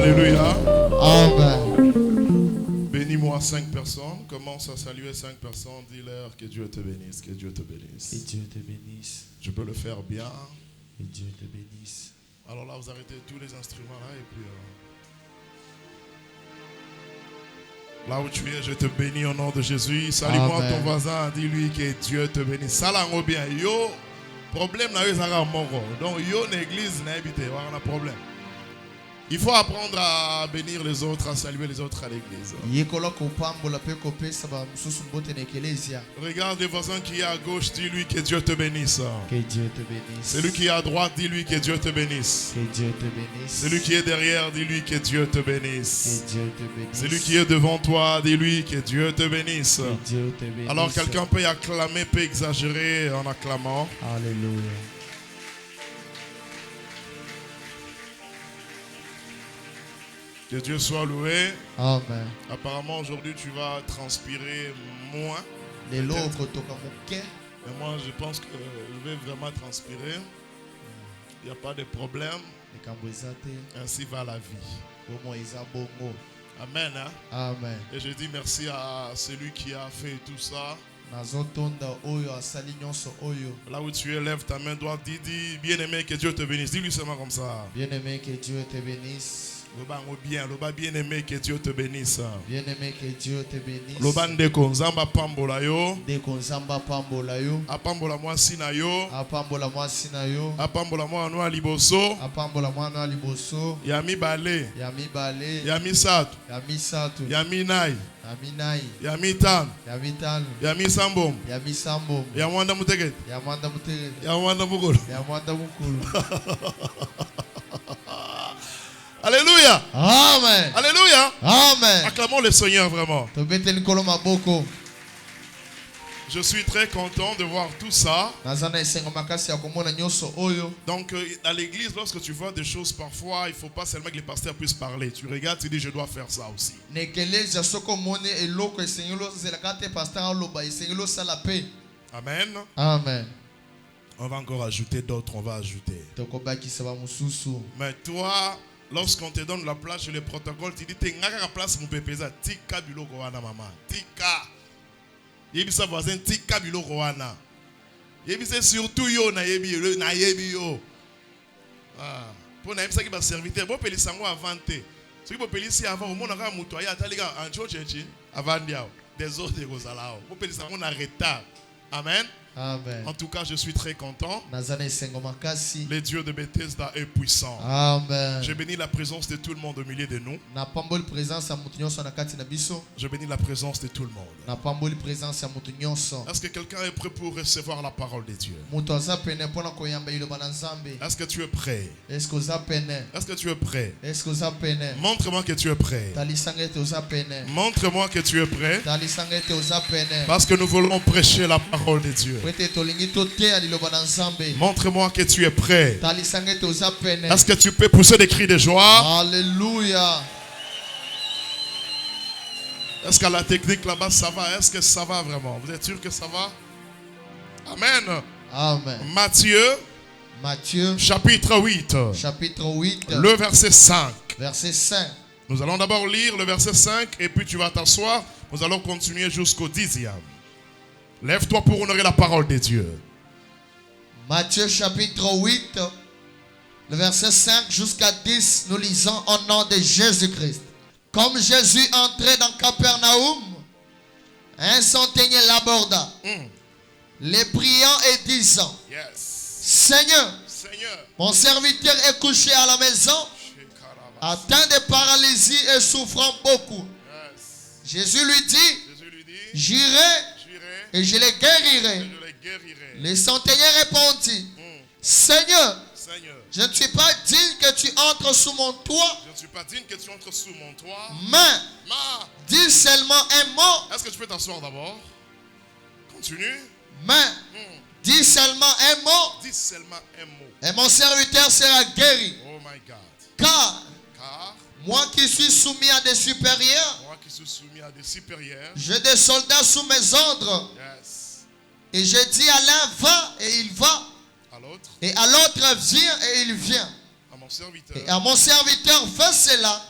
Alléluia. Amen. Bénis-moi 5 personnes. Commence à saluer 5 personnes. Dis-leur que Dieu te bénisse. Que Dieu te bénisse. Que Dieu te bénisse. Je peux le faire bien. Que Dieu te bénisse. Alors là, vous arrêtez tous les instruments là et puis... là où tu es, je te bénis au nom de Jésus. Salue-moi ton voisin, dis-lui que Dieu te bénisse. Salango bien. Yo, problème na yo zara moko. Donc yo l'église na habité, on a problème. Il faut apprendre à bénir les autres, à saluer les autres à l'église. Regarde le voisin qui est à gauche, dis-lui que Dieu te bénisse. Que Dieu te bénisse. Celui qui est à droite, dis-lui que Dieu te bénisse. Que Dieu te bénisse. Celui qui est derrière, dis-lui que Dieu te bénisse. Que Dieu te bénisse. Celui qui est devant toi, dis-lui que Dieu te bénisse. Que Dieu te bénisse. Alors quelqu'un peut acclamer, peut exagérer en acclamant. Alléluia. Que Dieu soit loué. Amen. Apparemment aujourd'hui tu vas transpirer moins. Mais moi je pense que je vais vraiment transpirer. Il n'y a pas de problème. Ainsi va la vie. Amen. Hein? Amen. Et je dis merci à celui qui a fait tout ça. Là où tu es, lève ta main droite, dis bien-aimé que Dieu te bénisse. Dis-lui seulement comme ça. Bien-aimé que Dieu te bénisse. Bien-aimé que Dieu te bénisse. Bien-aimé que Dieu te bénisse. Lobandeko nzamba pambola yo. Deko nzamba pambola yo. Apambola mwasi na yo. Apambola mwasi na yo. Apambola mwana liboso. Apambola mwana liboso. Ya mibale. Ya mibale. Ya misatu. Ya misatu. Ya minai. Ya minai. Ya mitano. Ya mitano. Ya misambom. Ya misambom. Ya mwanda mutegete. Ya mwanda mutegete. Ya mwanda mukulu. Ya mwanda mukulu. Alléluia. Amen. Alléluia. Amen. Acclamons le Seigneur vraiment. Je suis très content de voir tout ça. Donc à l'église, lorsque tu vois des choses parfois, il ne faut pas seulement que les pasteurs puissent parler. Tu regardes, tu dis je dois faire ça aussi. Amen. Amen. On va encore ajouter d'autres, on va ajouter. Mais toi, lorsqu'on te donne la place chez le protocole, tu dis tu as la place mon pépé ça tika biloko wana maman. Tika. Yebisa voisin tika biloko wana. Yebisa surtout yo na yebi yo. Ah, pour na yebisa ki ba serviteur, bo peli sango avant te. Ce qui bo peli si avant au monde na muto ya ta liga en church avant dia. Des autres de kozala. Bo peli sango na retard. Amen. Amen. En tout cas, je suis très content. Le Dieu de Bethesda est puissant. Amen. Je bénis la présence de tout le monde au milieu de nous. Je bénis la présence de tout le monde. Est-ce que quelqu'un est prêt pour recevoir la parole de Dieu? Est-ce que tu es prêt? Est-ce que tu es prêt? Montre-moi que tu es prêt. Montre-moi que tu es prêt. Parce que nous voulons prêcher la parole de Dieu. Montre-moi que tu es prêt. Est-ce que tu peux pousser des cris de joie? Alléluia. Est-ce qu'à la technique là-bas ça va? Est-ce que ça va vraiment? Vous êtes sûr que ça va? Amen. Amen. Matthieu chapitre 8. Chapitre 8. Le verset 5. Verset 5. Nous allons d'abord lire le verset 5 et puis tu vas t'asseoir. Nous allons continuer jusqu'au 10e. Lève-toi pour honorer la parole de Dieu. Matthieu chapitre 8, le verset 5 jusqu'à 10, nous lisons au nom de Jésus-Christ. Comme Jésus entrait dans Capernaum, un centenier l'aborda, les priant et disant, Seigneur, mon serviteur est couché à la maison, atteint de paralysie et souffrant beaucoup. Jésus lui dit, j'irai et je les guérirai. Le centenier répondit, Seigneur, je ne suis pas digne que tu entres sous mon toit. Mais dis seulement un mot. Est-ce que tu peux t'asseoir d'abord? Continue. Mais dis seulement un mot. Dis seulement un mot. Et mon serviteur sera guéri. Oh my God. Car moi qui suis soumis à des supérieurs, j'ai des soldats sous mes ordres. Et je dis à l'un va et il va. Et à l'autre viens et il vient. Et à mon serviteur, fais cela.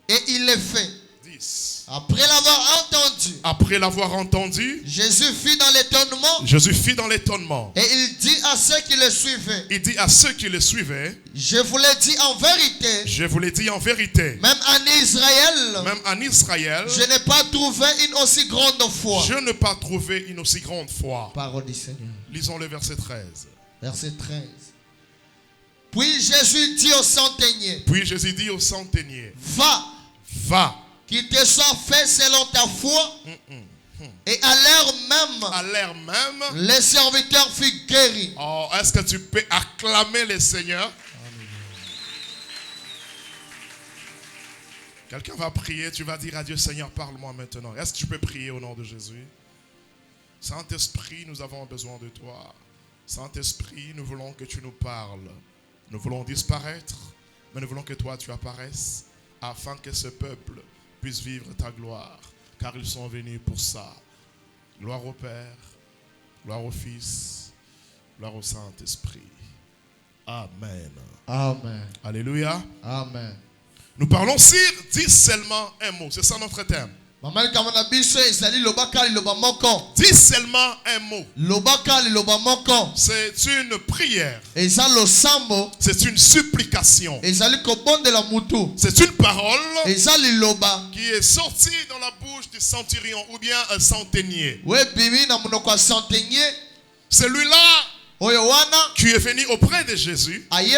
Et il le fait. 10. Après l'avoir entendu, Jésus fit dans l'étonnement. Et il dit à ceux qui le suivaient. Je vous l'ai dit en vérité. Même en Israël. Je n'ai pas trouvé une aussi grande foi. Parole du Seigneur. Lisons le verset 13. Verset 13. Puis Jésus dit au centenier. Va. Qu'il te soit fait selon ta foi. Et à l'heure même, les serviteurs furent guéris. Oh, est-ce que tu peux acclamer le Seigneur? Quelqu'un va prier, tu vas dire à Dieu, Seigneur, parle-moi maintenant. Est-ce que tu peux prier au nom de Jésus? Saint-Esprit, nous avons besoin de toi. Saint-Esprit, nous voulons que tu nous parles. Nous voulons disparaître, mais nous voulons que toi, tu apparaisses afin que ce peuple puisse vivre ta gloire, car ils sont venus pour ça. Gloire au Père, gloire au Fils, gloire au Saint-Esprit. Amen. Amen. Alléluia. Amen. Nous parlons sur, dis seulement un mot. C'est ça notre thème. Dis seulement un mot. C'est une prière. C'est une supplication. C'est une parole qui est sortie dans la bouche du centurion ou bien un centenier. Celui-là qui est venu auprès de Jésus et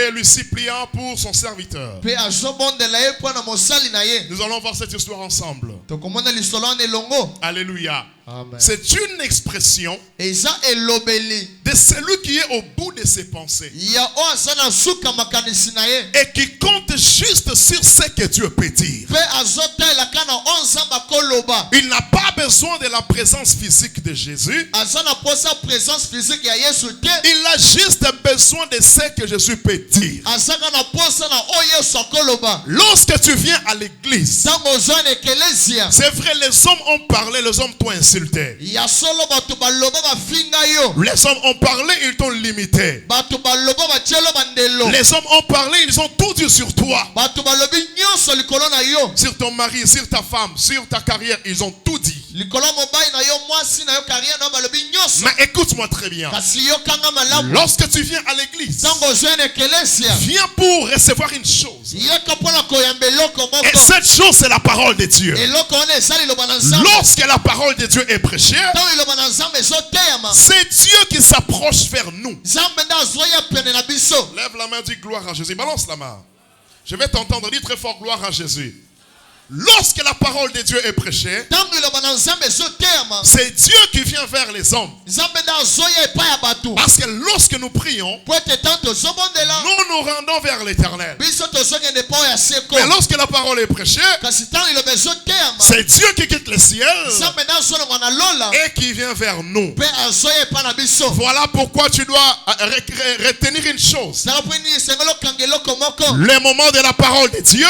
lui suppliant pour son serviteur. Nous allons voir cette histoire ensemble. Alléluia. C'est une expression de celui qui est au bout de ses pensées et qui compte juste sur ce que Dieu peut dire. Il n'a pas besoin de la présence physique de Jésus. Il a juste besoin de ce que Jésus peut dire. Lorsque tu viens à l'église, c'est vrai, les hommes ont parlé, les hommes t'ont insulté. Les hommes ont parlé, ils t'ont limité. Les hommes ont parlé, ils ont tout dit sur toi. Sur ton mari, sur ta femme, sur ta carrière, ils ont tout dit. Mais écoute-moi très bien. Lorsque tu viens à l'église, viens pour recevoir une chose. Et cette chose, c'est la parole de Dieu. Lorsque la parole de Dieu est prêchée, c'est Dieu qui s'approche vers nous. Lève la main, dis gloire à Jésus. Balance la main. Je vais t'entendre, dis très fort gloire à Jésus. Lorsque la parole de Dieu est prêchée, c'est Dieu qui vient vers les hommes. Parce que lorsque nous prions, nous nous rendons vers l'Éternel. Mais lorsque la parole est prêchée, c'est Dieu qui quitte le ciel et qui vient vers nous. Voilà pourquoi tu dois retenir une chose. Le moment de la parole de Dieu,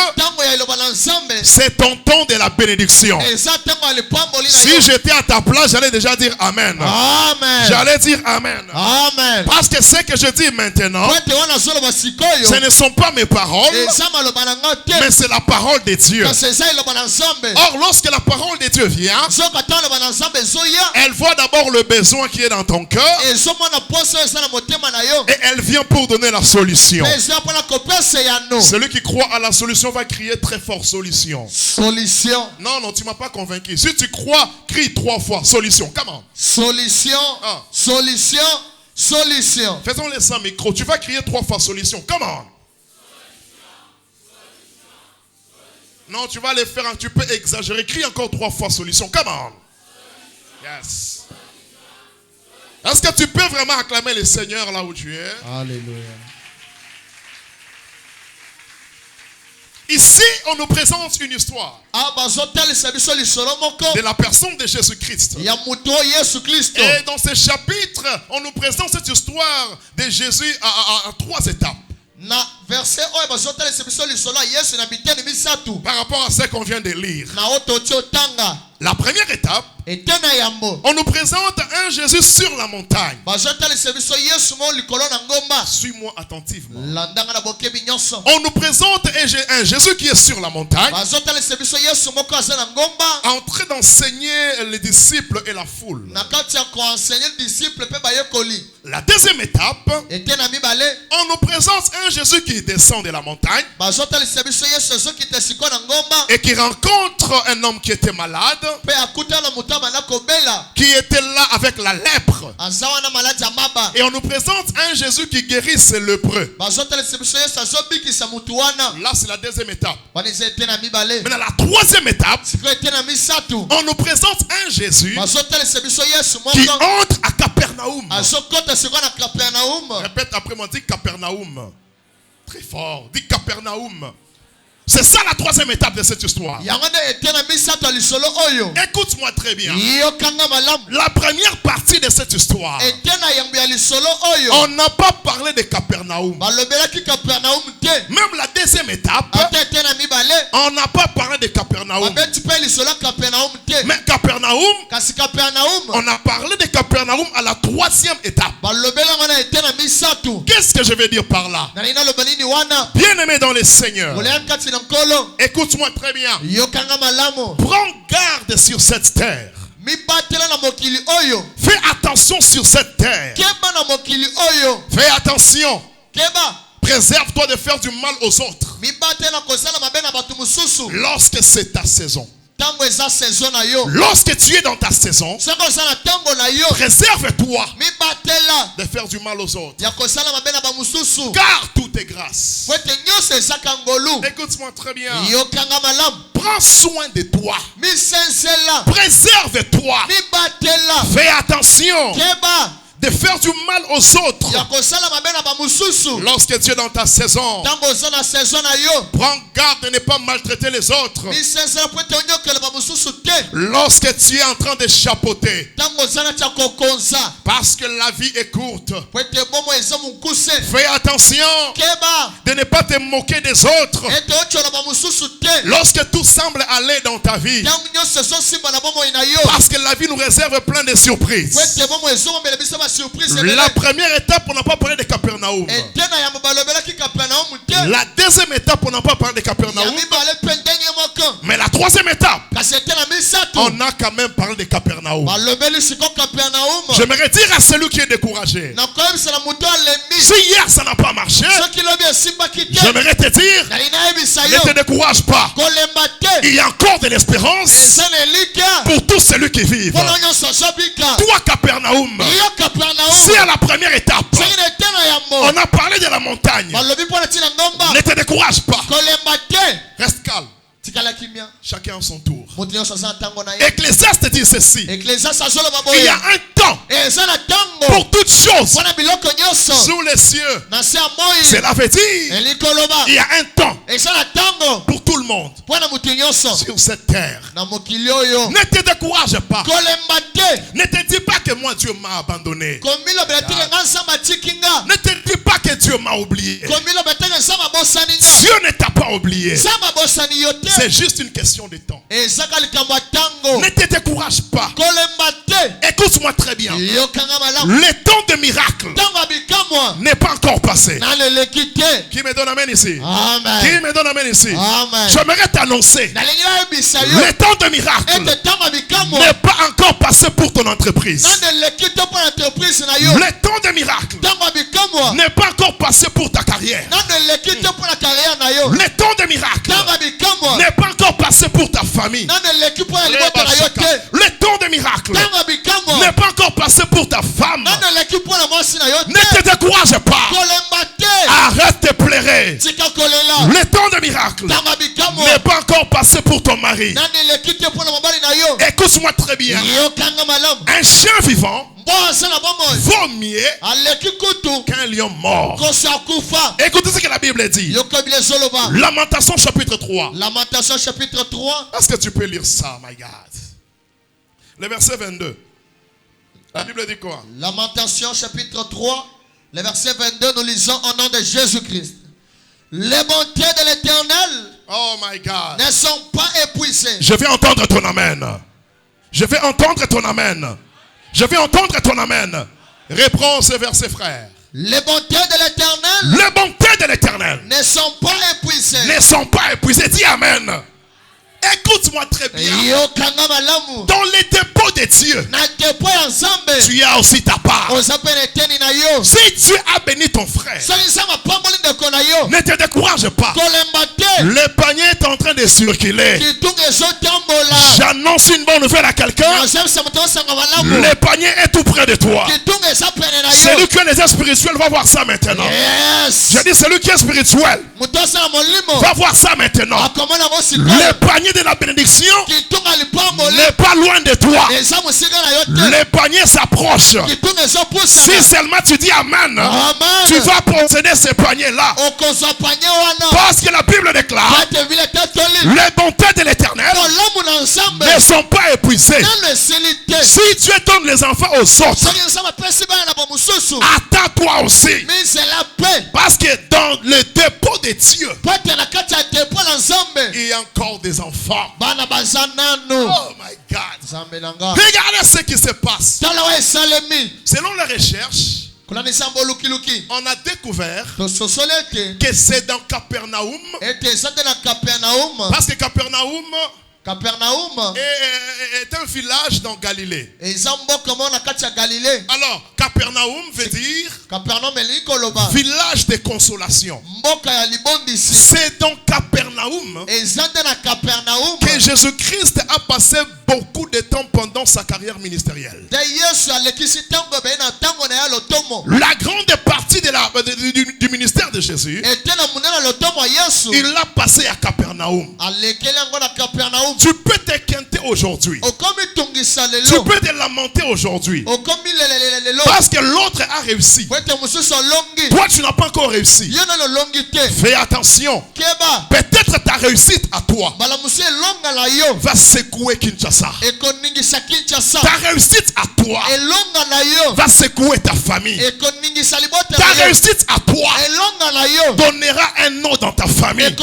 c'est ton temps de la bénédiction. Si j'étais à ta place, j'allais déjà dire Amen. J'allais dire Amen. Parce que ce que je dis maintenant, ce ne sont pas mes paroles, mais c'est la parole de Dieu. Or, lorsque la parole de Dieu vient, elle voit d'abord le besoin qui est dans ton cœur et elle vient pour donner la solution. Celui qui croit à la solution va crier très fort solution. Solution. Non, tu m'as pas convaincu. Si tu crois, crie 3 fois. Solution. Comment? Solution. Solution. Solution. Faisons-les sans micro. Tu vas crier 3 fois solution. Comment? Non, tu vas les faire un petit peu exagérer. Crie encore 3 fois solution. Comment? Yes. Est-ce que tu peux vraiment acclamer le Seigneur là où tu es? Alléluia. Ici, on nous présente une histoire de la personne de Jésus-Christ. Et dans ce chapitre, on nous présente cette histoire de Jésus à 3 étapes. Par rapport à ce qu'on vient de lire. La première étape, On nous présente un Jésus sur la montagne. Suis-moi attentivement. On nous présente un Jésus qui est sur la montagne, en train d'enseigner les disciples et la foule. La deuxième étape, on nous présente un Jésus qui descend de la montagne et qui rencontre un homme qui était malade, qui était là avec la lèpre. Et on nous présente un Jésus qui guérit ces lépreux. Là, c'est la deuxième étape. Maintenant, la troisième étape, on nous présente un Jésus qui entre à Capernaum. Répète après moi, dis Capernaum. Très fort, dis Capernaum. C'est ça la troisième étape de cette histoire. Écoute-moi très bien. La première partie de cette histoire, on n'a pas parlé de Capernaum. Même la deuxième étape, on n'a pas parlé de Capernaum. Mais Capernaum, on a parlé de Capernaum à la troisième étape. Qu'est-ce que je veux dire par là? Bien-aimé dans le Seigneur, écoute-moi très bien. Prends garde sur cette terre. Fais attention sur cette terre. Fais attention. Préserve-toi de faire du mal aux autres. Lorsque c'est ta saison. Lorsque tu es dans ta saison, préserve-toi de faire du mal aux autres. Car tout est grâce. Écoute-moi très bien. Prends soin de toi. Préserve-toi. Fais attention de faire du mal aux autres. Lorsque tu es dans ta saison, prends garde de ne pas maltraiter les autres. Lorsque tu es en train de chapeauter, parce que la vie est courte, fais attention de ne pas te moquer des autres. Lorsque tout semble aller dans ta vie, parce que la vie nous réserve plein de surprises. La première étape, on n'a pas parlé de Capernaum. La deuxième étape, on n'a pas parlé de Capernaum. Mais la troisième étape, on a quand même parlé de Capernaum. J'aimerais dire à celui qui est découragé, si hier ça n'a pas marché, j'aimerais te dire, ne te décourage pas. Il y a encore de l'espérance pour tous celui qui vivent. Toi, Capernaum, si à la première étape, on a parlé de la montagne, ne te décourage pas. Reste calme. Chacun à son tour. Ecclésiaste dit ceci: il y a un temps pour toutes choses sous les cieux. Cela veut dire il y a un temps pour tout le monde sur cette terre. Ne te décourage pas. Ne te dis pas que moi Dieu m'a abandonné. Ne te dis pas que Dieu m'a oublié. Dieu ne t'a pas oublié. C'est juste une question de temps. Ne te décourage pas. Écoute-moi très bien. Le temps de miracle n'est pas encore passé. Qui me donne amen ici? Amen. Qui me donne amen ici? Amen. J'aimerais t'annoncer, le temps de miracle n'est pas encore passé pour ton entreprise. Le temps de miracle n'est pas encore passé pour ta carrière. Le temps de miracle n'est pas encore passé pour ta famille. Le temps de miracle n'est pas encore passé pour ta femme. Ne te décourage pas. Arrête de pleurer. Le temps de miracle n'est pas encore passé pour ton mari. Écoute-moi très bien. Un chien vivant vaut mieux qu'un lion mort. Écoutez ce que la Bible dit. Lamentation chapitre 3. Lamentation chapitre 3. Est-ce que tu peux lire ça, my God? Le verset 22. La Bible dit quoi? Lamentation chapitre 3. Le verset 22, nous lisons au nom de Jésus-Christ. Les bontés de l'Éternel, oh my God, ne sont pas épuisées. Je vais entendre ton amen. Je vais entendre ton amen. Je vais entendre ton amen. Reprends ce verset, frère. Les bontés de l'Éternel. Les bontés de l'Éternel ne sont pas épuisées. Ne sont pas épuisées. Dis amen. Écoute-moi très bien. Dans les dépôts de Dieu, tu as aussi ta part. Si Dieu a béni ton frère, ne te décourage pas. Le panier est en train de circuler. J'annonce une bonne nouvelle à quelqu'un. Le panier est tout près de toi. Celui qui est les spirituels va voir ça maintenant. Je dis celui qui est spirituel va voir ça maintenant. Le panier de la bénédiction n'est pas loin de toi. Le panier s'approche. Si seulement tu dis amen, tu vas posséder ce panier là. Parce que la Bible déclare les bontés de l'Éternel ne sont pas épuisées. Si Dieu donne les enfants aux autres, attends-toi aussi. Parce que dans le dépôt de Dieu, il y a encore des enfants. Oh my God. Regardez ce qui se passe. Selon les recherches, on a découvert que c'est dans Capernaum. Parce que Capernaum est un village dans Galilée. Alors, Capernaum veut dire village de consolation. C'est dans Capernaum que Jésus-Christ a passé beaucoup de temps pendant sa carrière ministérielle. La grande partie du ministère de Jésus, il l'a passé à Capernaum. Tu peux te quinter aujourd'hui. Tu peux te lamenter aujourd'hui. Parce que l'autre a réussi. Toi, tu n'as pas encore réussi. Fais attention. Peut-être ta réussite à toi va secouer Kinshasa. Ta réussite à toi va secouer ta famille. Ta réussite à toi donnera un nom dans ta famille.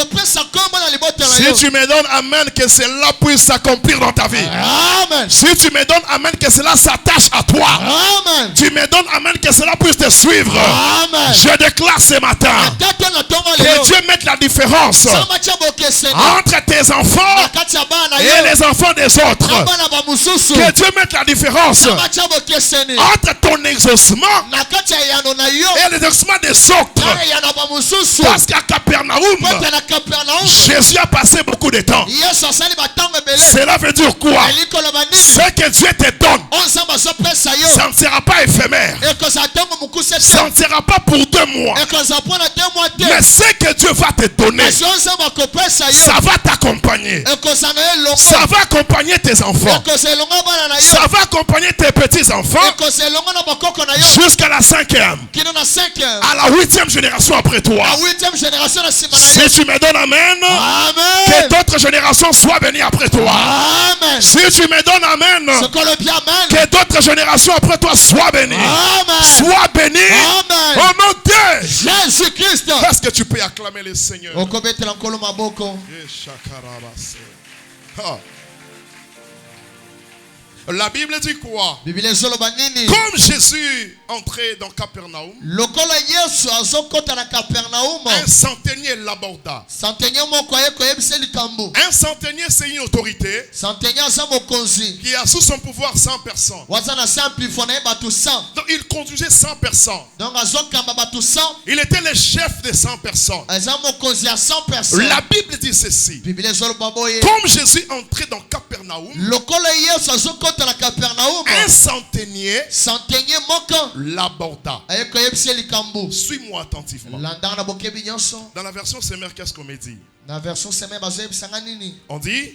Si tu me donnes amen, que cela puisse s'accomplir dans ta vie. Amen. Si tu me donnes amen, que cela s'attache à toi. Amen. Tu me donnes amen, que cela puisse te suivre. Amen. Je déclare ce matin que Dieu mette la différence entre tes enfants et les enfants des autres. Que Dieu mette la différence entre ton exaucement et l'exaucement des autres. Parce qu'à Capernaum, Jésus a passé beaucoup de temps. Cela veut dire quoi? Ce que Dieu te donne, ça ne sera pas éphémère. Ça ne sera pas pour 2 mois. Mais ce que Dieu va te donner, ça va t'accompagner. Ça va accompagner tes enfants. Ça va accompagner tes petits-enfants jusqu'à la 5e. À la 8e génération après toi. Si tu me donnes amen, que d'autres générations soient bénies après toi. Amen. Si tu me donnes amen, que d'autres générations après toi soient bénies. Sois béni au nom de Jésus-Christ. Est-ce que tu peux acclamer le Seigneur? La Bible dit quoi? Comme Jésus entrait dans Capernaum, un centenier l'aborda. Un centenier, c'est une autorité qui a sous son pouvoir 100 personnes. Donc il conduisait 100 personnes. Il était le chef de 100 personnes. La Bible dit ceci. Comme Jésus entrait dans Capernaum, un centenier l'aborda. Suis-moi attentivement. Dans la version Semer, qu'est-ce qu'on me dit? On dit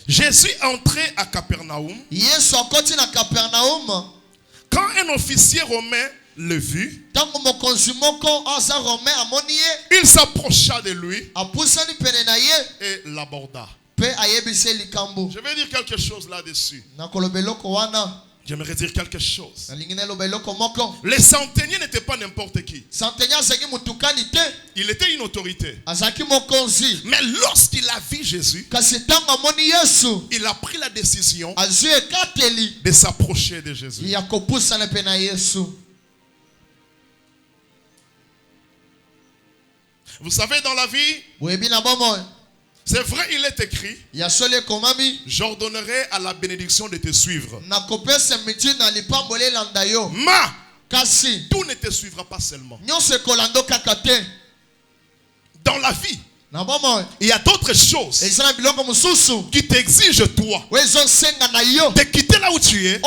Jésus entrait à Capernaum. Quand un officier romain le vit, il s'approcha de lui et l'aborda. Je vais dire quelque chose là-dessus. J'aimerais dire quelque chose. Les centeniers n'étaient pas n'importe qui. Il était une autorité. Mais lorsqu'il a vu Jésus, il a pris la décision de s'approcher de Jésus. Vous savez, dans la vie, c'est vrai, il est écrit, j'ordonnerai à la bénédiction de te suivre. Mais tout ne te suivra pas seulement. Dans la vie, il y a d'autres choses qui t'exigent toi de quitter là où tu es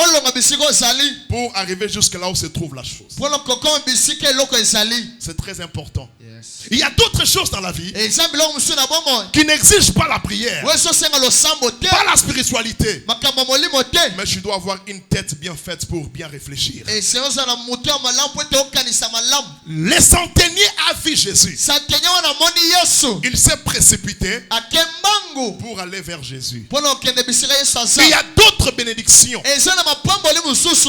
pour arriver jusque là où se trouve la chose. C'est très important. Il y a d'autres choses dans la vie qui n'exigent pas la prière, pas la spiritualité, mais tu dois avoir une tête bien faite pour bien réfléchir. Les centeniers a vu Jésus. Il s'est précipité pour aller vers Jésus. Il y a d'autres bénédictions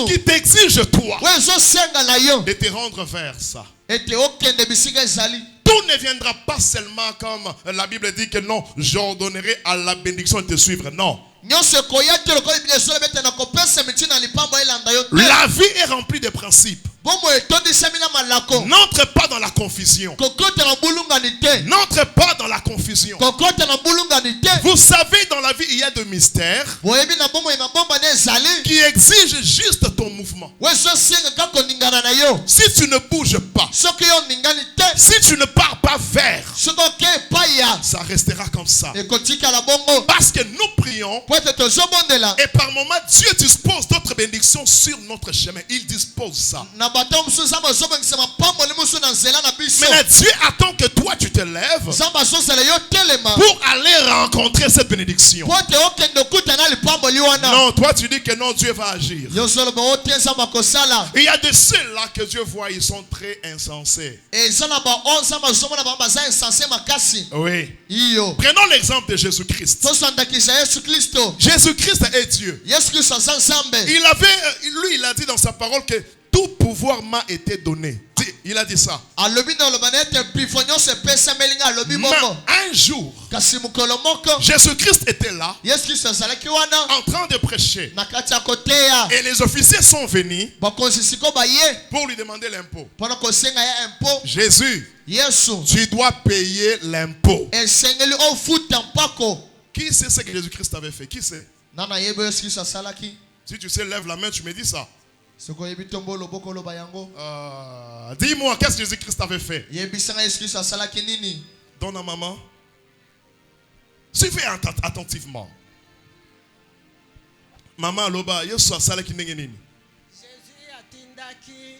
qui t'exigent toi de te rendre vers ça. Tout ne viendra pas seulement comme la Bible dit que non, j'ordonnerai à la bénédiction de te suivre. Non. La vie est remplie de principes. N'entre pas dans la confusion. N'entre pas dans la confusion. Vous savez, dans la vie, il y a des mystères qui exigent juste ton mouvement. Si tu ne bouges pas, si tu ne pars pas vers, ça restera comme ça. Parce que nous prions et par moments, Dieu dispose d'autres bénédictions sur notre chemin. Il dispose ça. Maintenant, Dieu attend que toi tu te lèves pour aller rencontrer cette bénédiction. Non, toi tu dis que non, Dieu va agir. Il y a de ceux-là que Dieu voit, ils sont très insensés. Oui. Prenons l'exemple de Jésus-Christ. Jésus-Christ est Dieu. Il a dit dans sa parole que tout pouvoir m'a été donné. Il a dit ça. Mais un jour, Jésus-Christ était là, en train de prêcher. Et les officiers sont venus pour lui demander l'impôt. Jésus, tu dois payer l'impôt. Qui sait ce que Jésus-Christ avait fait? Qui sait? Si tu sais, lève la main, tu me dis ça. Dis-moi, qu'est-ce que Jésus-Christ avait fait? Donne à maman. Suivez attentivement. Maman, loba, Jésus a tindaki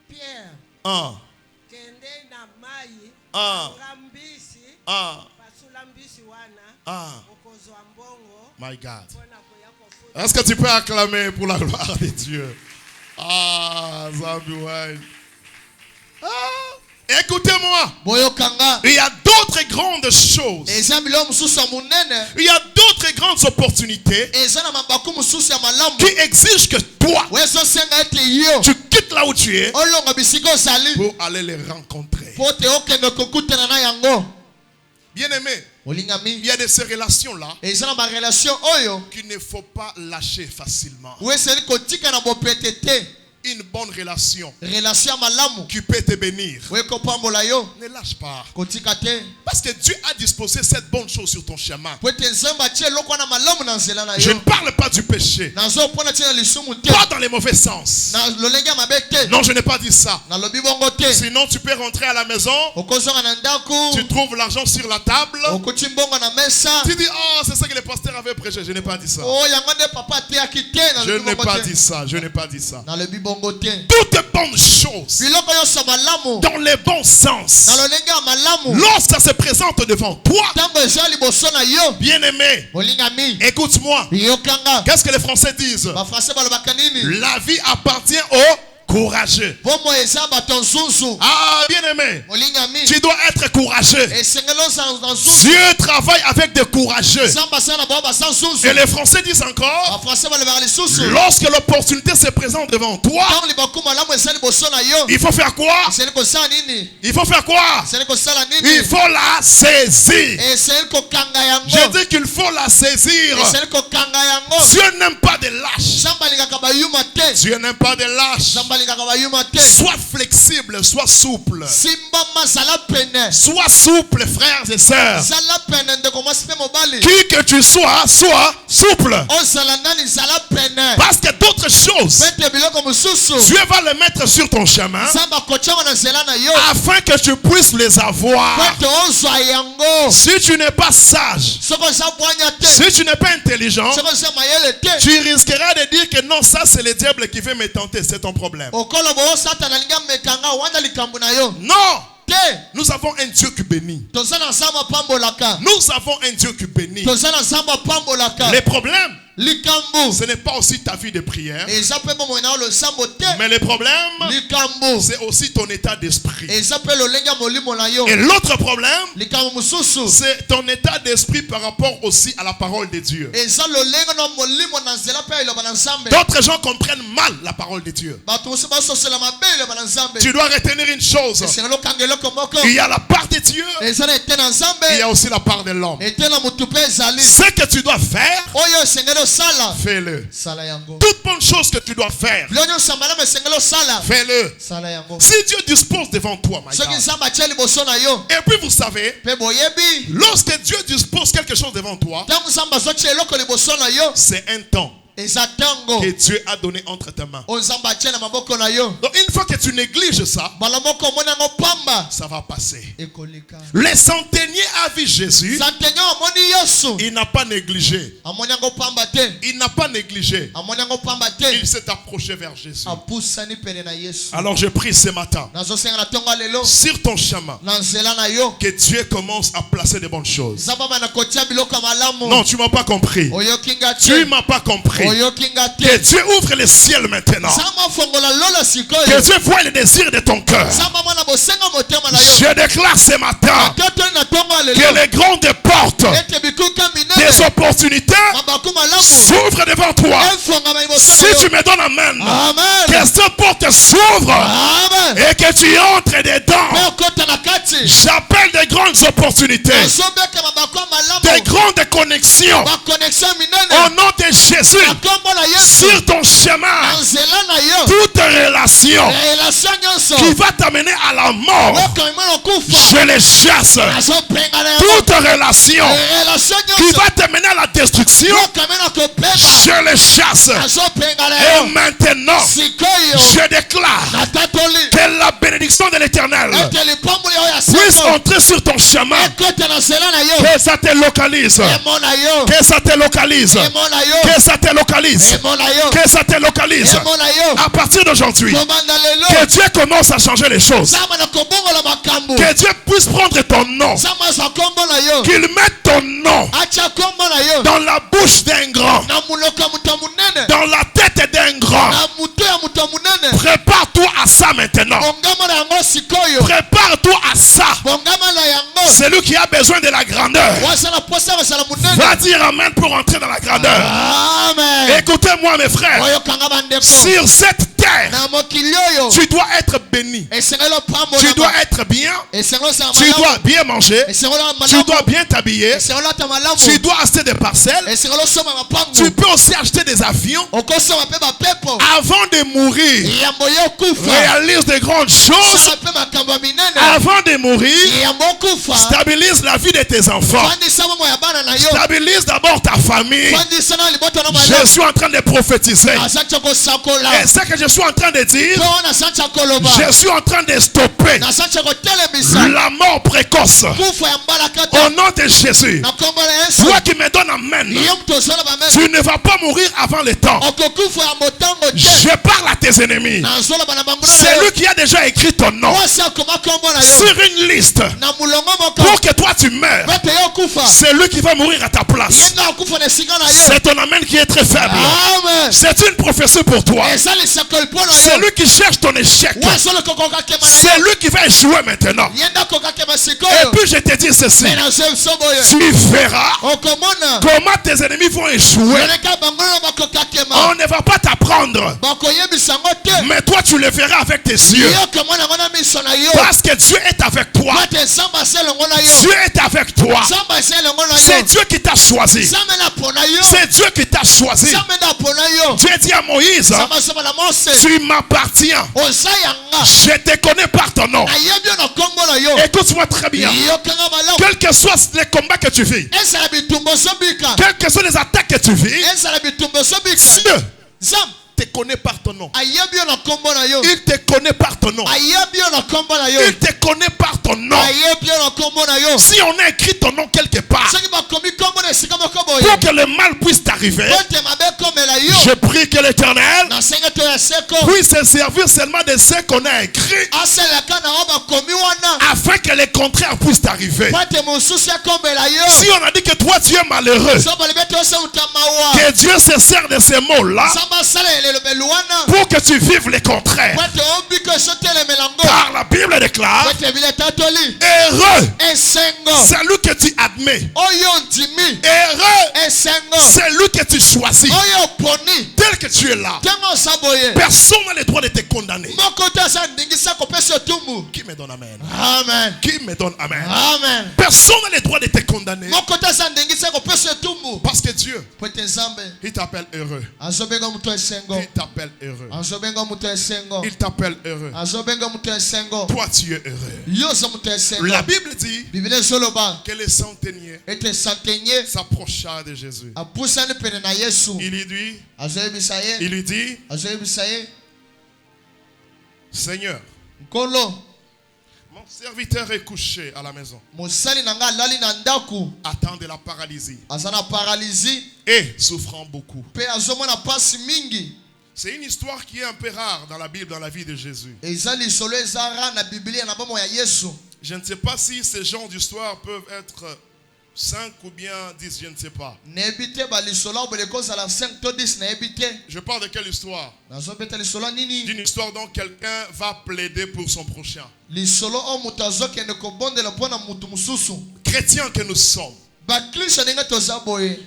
Pierre. My God. Est-ce que tu peux acclamer pour la gloire de Dieu? Écoutez-moi. Il y a d'autres grandes choses. Il y a d'autres grandes opportunités qui exigent que toi, tu quittes là où tu es pour aller les rencontrer. Bien-aimé, il y a de ces relations-là qu'il ne faut pas lâcher facilement. Une bonne relation qui peut te bénir. Ne lâche pas. Parce que Dieu a disposé cette bonne chose sur ton chemin. Je ne parle pas du péché. Pas dans les mauvais sens. Non, je n'ai pas dit ça. Sinon, tu peux rentrer à la maison. Tu trouves l'argent sur la table. Tu dis, oh, c'est ça que le pasteur avait prêché. Je n'ai pas dit ça. Je n'ai pas dit ça. Je n'ai pas dit ça. Toutes bonnes choses dans les bons sens, lorsque ça se présente devant toi, bien-aimé, écoute-moi. Qu'est-ce que les Français disent? La vie appartient courageux. Ah, bien-aimé, tu dois être courageux. Dieu travaille avec des courageux. Et les Français disent encore, lorsque l'opportunité se présente devant toi, il faut faire quoi? Il faut faire quoi? Il faut la saisir. Je dis qu'il faut la saisir. Dieu n'aime pas de lâches. Dieu n'aime pas de lâches. Sois flexible, sois souple. Sois souple, frères et sœurs. Qui que tu sois, sois souple. Parce que d'autres choses, Dieu va les mettre sur ton chemin afin que tu puisses les avoir. Si tu n'es pas sage, si tu n'es pas intelligent, tu risqueras de dire que non, ça c'est le diable qui veut me tenter, c'est ton problème. Non! Nous avons un Dieu qui bénit. Nous avons un Dieu qui bénit. Les problèmes, ce n'est pas aussi ta vie de prière, mais le problème, c'est aussi ton état d'esprit. Et l'autre problème, c'est ton état d'esprit par rapport aussi à la parole de Dieu. D'autres gens comprennent mal la parole de Dieu. Tu dois retenir une chose. Il y a la part de Dieu, il y a aussi la part de l'homme. Ce que tu dois faire, fais-le. Toute bonne chose que tu dois faire, fais-le. Si Dieu dispose devant toi, et puis vous savez, lorsque Dieu dispose quelque chose devant toi, c'est un temps que Dieu a donné entre tes mains. Donc une fois que tu négliges ça, ça va passer. Le centenier a vu Jésus. Il n'a pas négligé. Il n'a pas négligé. Il s'est approché vers Jésus. Alors je prie ce matin, sur ton chemin, que Dieu commence à placer de bonnes choses. Non, tu ne m'as pas compris. Tu ne m'as pas compris. Que Dieu ouvre le ciel maintenant. Que Dieu voie les désirs de ton cœur. Je déclare ce matin que les grandes portes des opportunités s'ouvrent devant toi. Si tu me donnes amen, que ces portes s'ouvrent et que tu entres dedans. J'appelle des grandes opportunités, des grandes connexions au nom de Jésus. Sur ton chemin, toute relation qui va t'amener à la mort, je les chasse. Toute relation qui va t'amener à la destruction, je les chasse. Et maintenant, je déclare que la bénédiction de l'Éternel puisse entrer sur ton chemin. Que ça te localise. Que ça te localise. Que ça te localise. Que ça te localise. À partir d'aujourd'hui, que Dieu commence à changer les choses. Que Dieu puisse prendre ton nom. Qu'il mette ton nom dans la bouche d'un grand, dans la tête d'un grand. Prépare-toi à ça maintenant. Prépare-toi à ça. Celui qui a besoin de la grandeur va dire amen pour entrer dans la grandeur. Écoutez-moi mes frères, sur cette terre, tu dois être béni. Tu dois être bien. Tu dois bien manger. Tu dois bien t'habiller. Tu dois acheter des parcelles. Tu peux aussi acheter des avions. Avant de mourir, réalise de grandes choses. Avant de mourir, stabilise la vie de tes enfants. Stabilise d'abord ta famille. Je suis en train de prophétiser. Et ce que je suis en train de dire, je suis en train de stopper la mort précoce. Au nom de Jésus, toi qui me donnes amen, tu ne vas pas mourir avant le temps. Je parle à tes ennemis. Celui qui a déjà écrit ton nom sur une liste pour que toi tu meurs. C'est lui qui va mourir à ta place. C'est ton amen qui est très faible. C'est une prophétie pour toi. C'est lui qui cherche ton échec. C'est lui qui va échouer maintenant. Et puis je te dis ceci. Tu verras comment tes ennemis vont échouer. On ne va pas t'apprendre. Mais toi tu le verras avec tes yeux. Parce que Dieu est avec toi. Dieu est avec toi. C'est Dieu qui t'a choisi. C'est Dieu qui t'a choisi. Dieu dit à Moïse, tu m'appartiens. Je te connais par ton nom. Écoute-moi très bien. Quel que soit les combats que tu vis, quelles que soient les attaques que tu vis, Dieu te connaît par ton nom. Il te connaît par ton nom. Il te connaît par ton nom. Si on a écrit ton nom quelque part pour que le mal puisse t'arriver, je prie que l'Éternel puisse se servir seulement de ce qu'on a écrit afin que les contraires puissent t'arriver. Si on a dit que toi tu es malheureux, que Dieu se sert de ces mots-là pour que tu vives les contraires. Car la Bible déclare, heureux celui que tu admets. Heureux celui que tu choisis. Tel que tu es là, personne n'a le droit de te condamner. Qui me donne amen? Amen. Qui me donne amen? Amen. Personne n'a le droit de te condamner. Parce que Dieu, il t'appelle heureux. Il t'appelle heureux. Il t'appelle heureux. Toi tu es heureux. La Bible dit que les centeniers s'approcha de Jésus. Il lui dit, Seigneur, mon serviteur est couché à la maison, atteint de la paralysie et souffrant beaucoup. C'est une histoire qui est un peu rare dans la Bible, dans la vie de Jésus. Je ne sais pas si ces genres d'histoires peuvent être 5 ou bien 10, je ne sais pas. Je parle de quelle histoire? D'une histoire dont quelqu'un va plaider pour son prochain. Chrétiens que nous sommes,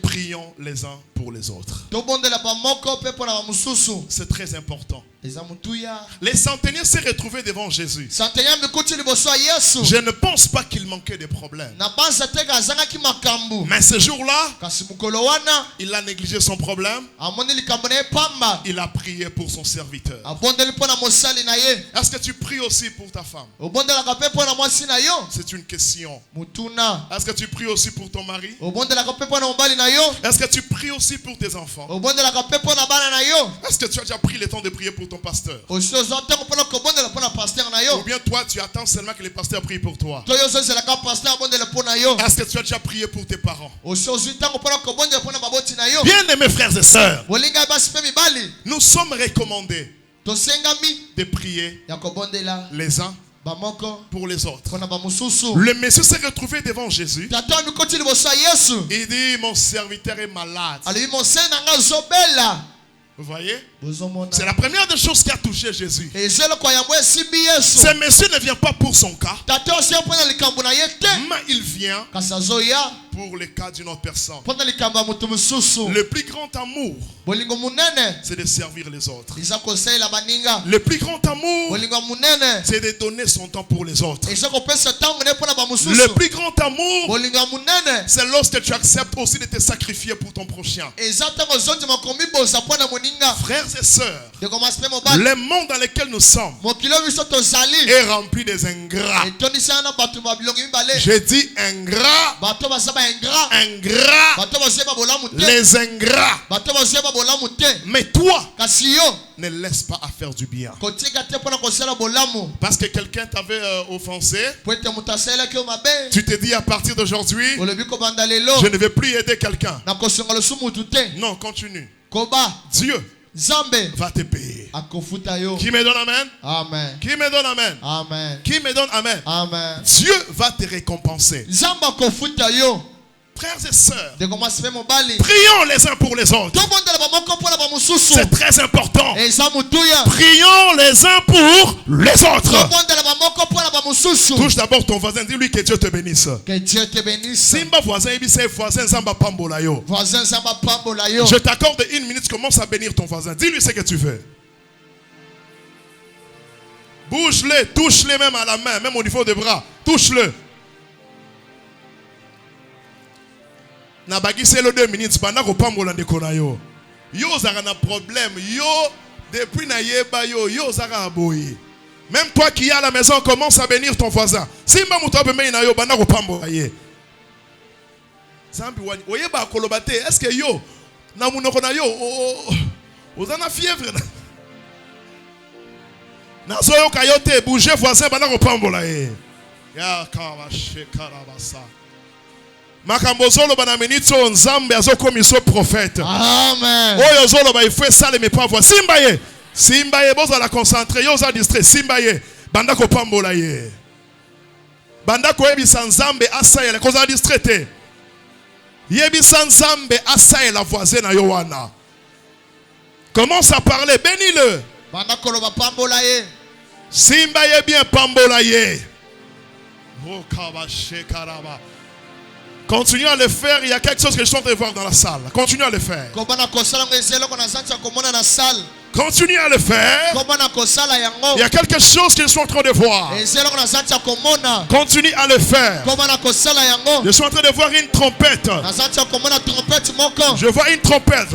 prions les uns pour les autres. C'est très important. Les centeniers s'est retrouvés devant Jésus. Je ne pense pas qu'il manquait de problèmes. Mais ce jour-là, il a négligé son problème. Il a prié pour son serviteur. Est-ce que tu pries aussi pour ta femme? C'est une question. Est-ce que tu pries aussi pour ton mari? Est-ce que tu pries aussi pour tes enfants? Est-ce que tu as déjà pris le temps de prier pour ton pasteur? Ou bien toi tu attends seulement que les pasteurs prient pour toi? Est-ce que tu as déjà prié pour tes parents? Bien aimés frères et sœurs, nous sommes recommandés de prier les uns pour les autres. Le monsieur s'est retrouvé devant Jésus. Il dit, mon serviteur est malade. Vous voyez? C'est la première des choses qui a touché Jésus. Ce monsieur ne vient pas pour son cas, mais il vient pour le cas d'une autre personne. Le plus grand amour, c'est de servir les autres. Le plus grand amour, c'est de donner son temps pour les autres. Le plus grand amour, c'est lorsque tu acceptes aussi de te sacrifier pour ton prochain. Frères et sœurs, le monde dans lequel nous sommes est rempli des ingrats. Je dis ingrats, les ingrats. Mais toi, ne laisse pas à faire du bien. Parce que quelqu'un t'avait offensé, tu te dis à partir d'aujourd'hui, je ne vais plus aider quelqu'un. Non, continue. Dieu va te payer. Qui me donne amen? Amen. Qui me donne amen? Amen. Qui me donne amen? Amen. Dieu va te récompenser. Frères et sœurs, prions les uns pour les autres. C'est très important. Prions les uns pour les autres. Touche d'abord ton voisin, dis-lui que Dieu te bénisse. Que Dieu te bénisse. Simba voisin, je t'accorde 1 minute, commence à bénir ton voisin. Dis-lui ce que tu veux. Bouge-le, touche-le même à la main, même au niveau des bras. Touche-le. Na bagise le 2 minutes pendant ko pambola ndeko na yo. Yo zaka na problème. Yo depuis na yeba yo zaka aboyi. Même toi qui es à la maison, commence à bénir ton voisin. Simba muto be me na yo bana ko pambola ye. Zambi wani oyeba kolobate, est-ce que yo na munoko na yo ozana fièvre na so yo kayote bouger voisin bana ko pambola ye. Ya kawa shekarabasa. Makambozolo banaminitso nzambe azokomiso prophète. Amen. Oyo zolo ba il faut ça mais pas voir. Simbaye. Simbaye bozo la concentrer yo za distrait. Simbaye banda ko pambola ye. Banda ko ebisa nzambe asaye la koza distraité. Yebisa nzambe asaye la voisine na yo wana. Commence à parler, bénis-le. Banda ko lo ba pambola ye. Simbaye bien pambola ye. Oh kaba shekaraba. Continue à le faire, il y a quelque chose que je suis en train de voir dans la salle. Continue à le faire. Continue à le faire. Il y a quelque chose que je suis en train de voir. Continue à le faire. Je suis en train de voir une trompette. Je vois une trompette.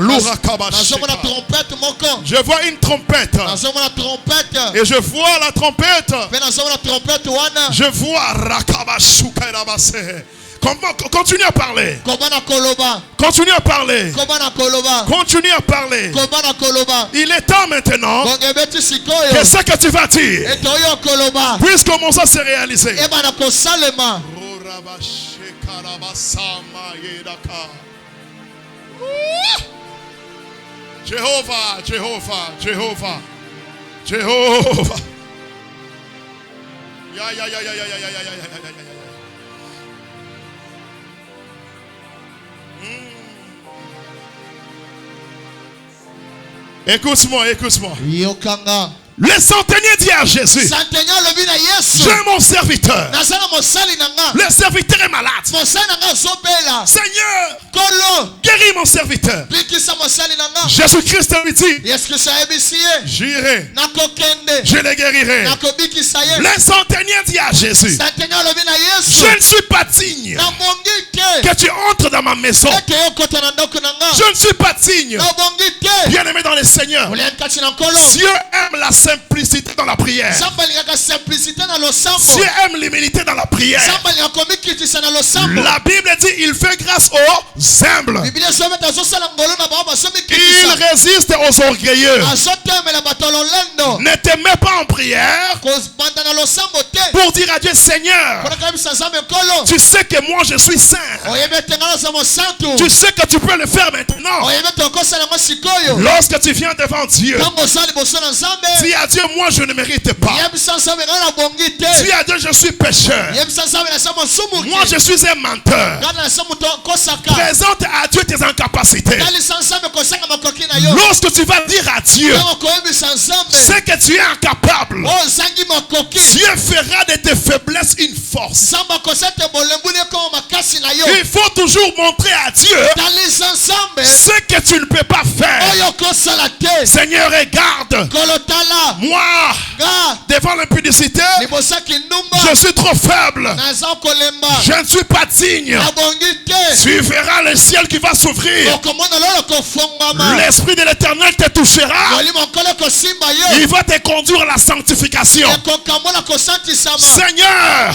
Je vois une trompette. Et je vois la trompette. Je vois Rakabashukairabase. Continue à parler. Continue à parler. Continue à parler. Il est temps maintenant que ce que tu vas dire puisse commencer à se réaliser. Jéhovah, Jéhovah, Jéhovah, Jéhovah. Ya ya ya ya ya ya ya ya ya ya. Écoute-moi, écoute-moi. Le centenier dit à Jésus, j'ai mon serviteur. Le serviteur est malade. Seigneur, guéris mon serviteur. Jésus-Christ lui dit, j'irai, je le guérirai. Le centenier dit à Jésus, je ne suis pas digne que tu entres dans ma maison. Je ne suis pas digne. Bien aimé dans le Seigneur, Dieu aime la simplicité dans la prière. Dieu aime l'humilité dans la prière. La Bible dit il fait grâce aux humbles. Il résiste aux orgueilleux. Ne te mets pas en prière pour dire à Dieu, Seigneur, tu sais que moi je suis saint. Tu sais que tu peux le faire maintenant. Lorsque tu viens devant Dieu, dis à Dieu, moi je ne mérite pas. Dis à Dieu, je suis pécheur. Moi je suis un menteur. Présente à Dieu tes incapacités. Lorsque tu vas dire à Dieu ce que tu es incapable, Dieu fera de tes faiblesses une force. Il faut toujours montrer à Dieu ce que tu ne peux pas faire. Seigneur, regarde. Moi, devant l'impudicité, je suis trop faible. Je ne suis pas digne. Tu verras le ciel qui va s'ouvrir. L'Esprit de l'Éternel te touchera. Il va te conduire à la sanctification. Seigneur,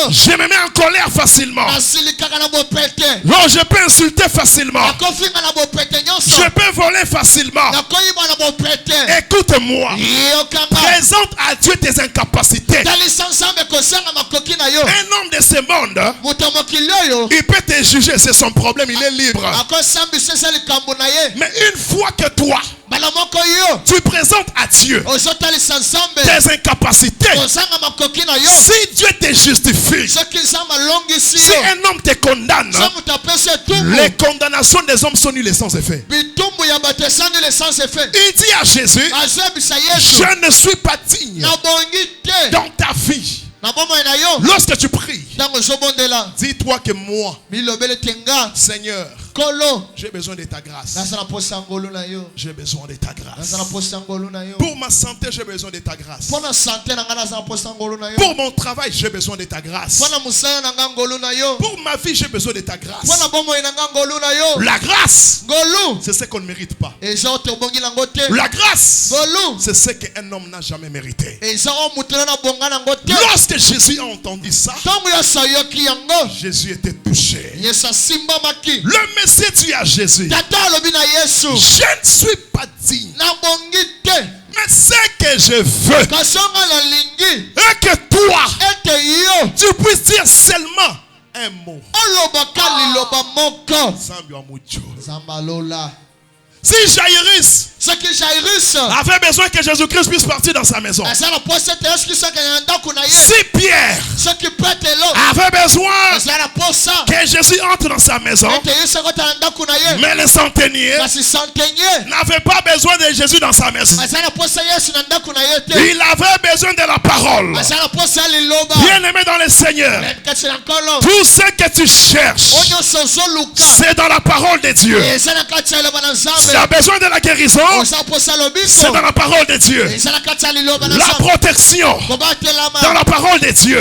je me mets en colère facilement. Non, je peux insulter facilement. Je peux voler facilement. Écoute-moi. Présente à Dieu tes incapacités. Un homme de ce monde, il peut te juger, c'est son problème, il est libre. Mais une fois que toi, tu présentes à Dieu tes incapacités, si Dieu te justifie, si un homme te condamne, les condamnations des hommes sont nulles et sans effet. Il dit à Jésus, je ne suis pas digne dans ta vie. Lorsque tu pries, dis-toi que moi, Seigneur, j'ai besoin de ta grâce. J'ai besoin de ta grâce. Pour ma santé, j'ai besoin de ta grâce. Pour mon travail, j'ai besoin de ta grâce. Pour ma vie, j'ai besoin de ta grâce. La grâce, c'est ce qu'on ne mérite pas. La grâce, c'est ce qu'un homme n'a jamais mérité. Lorsque Jésus a entendu ça, Jésus était touché. Le Messie dit à Jésus, je ne suis pas digne, mais ce que je veux est que toi, tu puisses dire seulement un mot. Si Jairus avait besoin que Jésus-Christ puisse partir dans sa maison, si Pierre avait besoin que Jésus entre dans sa maison, mais le centenier n'avait pas besoin de Jésus dans sa maison, il avait besoin de la parole. Bien aimé dans le Seigneur, tout ce que tu cherches, c'est dans la parole de Dieu. Tu as besoin de la guérison, c'est dans la parole de Dieu. La protection, dans la parole de Dieu.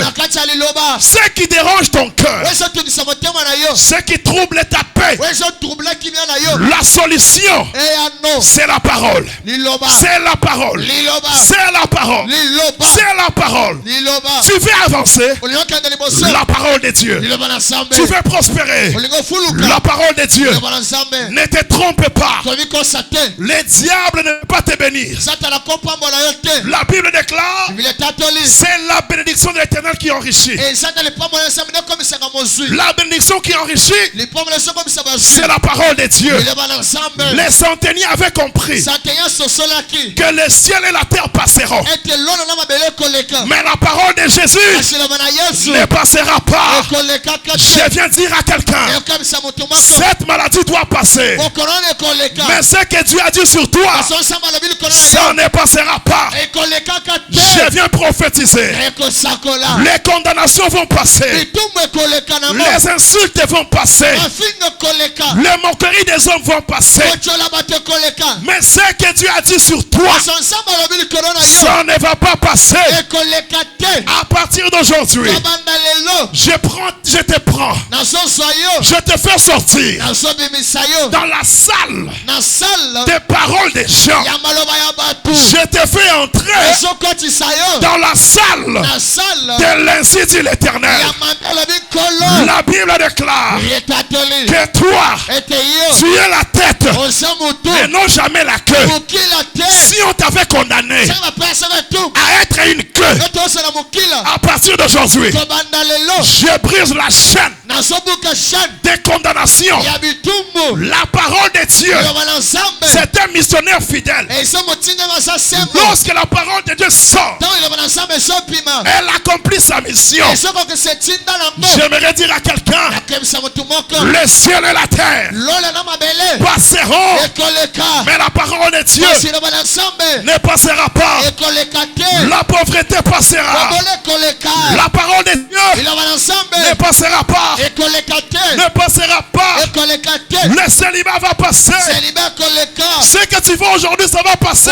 Ce qui dérange ton cœur, ce qui trouble ta paix, la solution, c'est la parole. C'est la parole. C'est la parole. C'est la parole. Tu veux avancer, la parole de Dieu. Tu veux prospérer, la parole de Dieu. Ne te trompe pas. Le diable ne peut pas te bénir. La Bible déclare, c'est la bénédiction de l'Éternel qui enrichit. La bénédiction qui enrichit, c'est la parole de Dieu. Les centeniers avaient compris que le ciel et la terre passeront, mais la parole de Jésus ne passera pas. Je viens dire à quelqu'un, cette maladie doit passer, mais ce que Dieu a dit sur toi, ça ne passera pas. Je viens prophétiser. Les condamnations vont passer, les insultes vont passer, les moqueries des hommes vont passer, mais ce que Dieu a dit sur toi, ça ne va pas passer. À partir d'aujourd'hui, je te prends, je te fais sortir dans la salle des paroles des gens. Je te fais entrer dans la salle de l'Institut de l'Éternel. La Bible déclare que toi, tu es la tête et non jamais la queue. Si on t'avait condamné à être une queue, à partir d'aujourd'hui, je brise la chaîne des condamnations. La parole de Dieu, c'est un missionnaire fidèle. Lorsque la parole de Dieu sort, elle accomplit sa mission. J'aimerais dire à quelqu'un, le ciel et la terre passeront, mais la parole de Dieu ne passera pas. La pauvreté passera, la parole de Dieu ne passera pas. Ne passera pas. Le célibat va passer. Ce que tu vois aujourd'hui, ça va passer.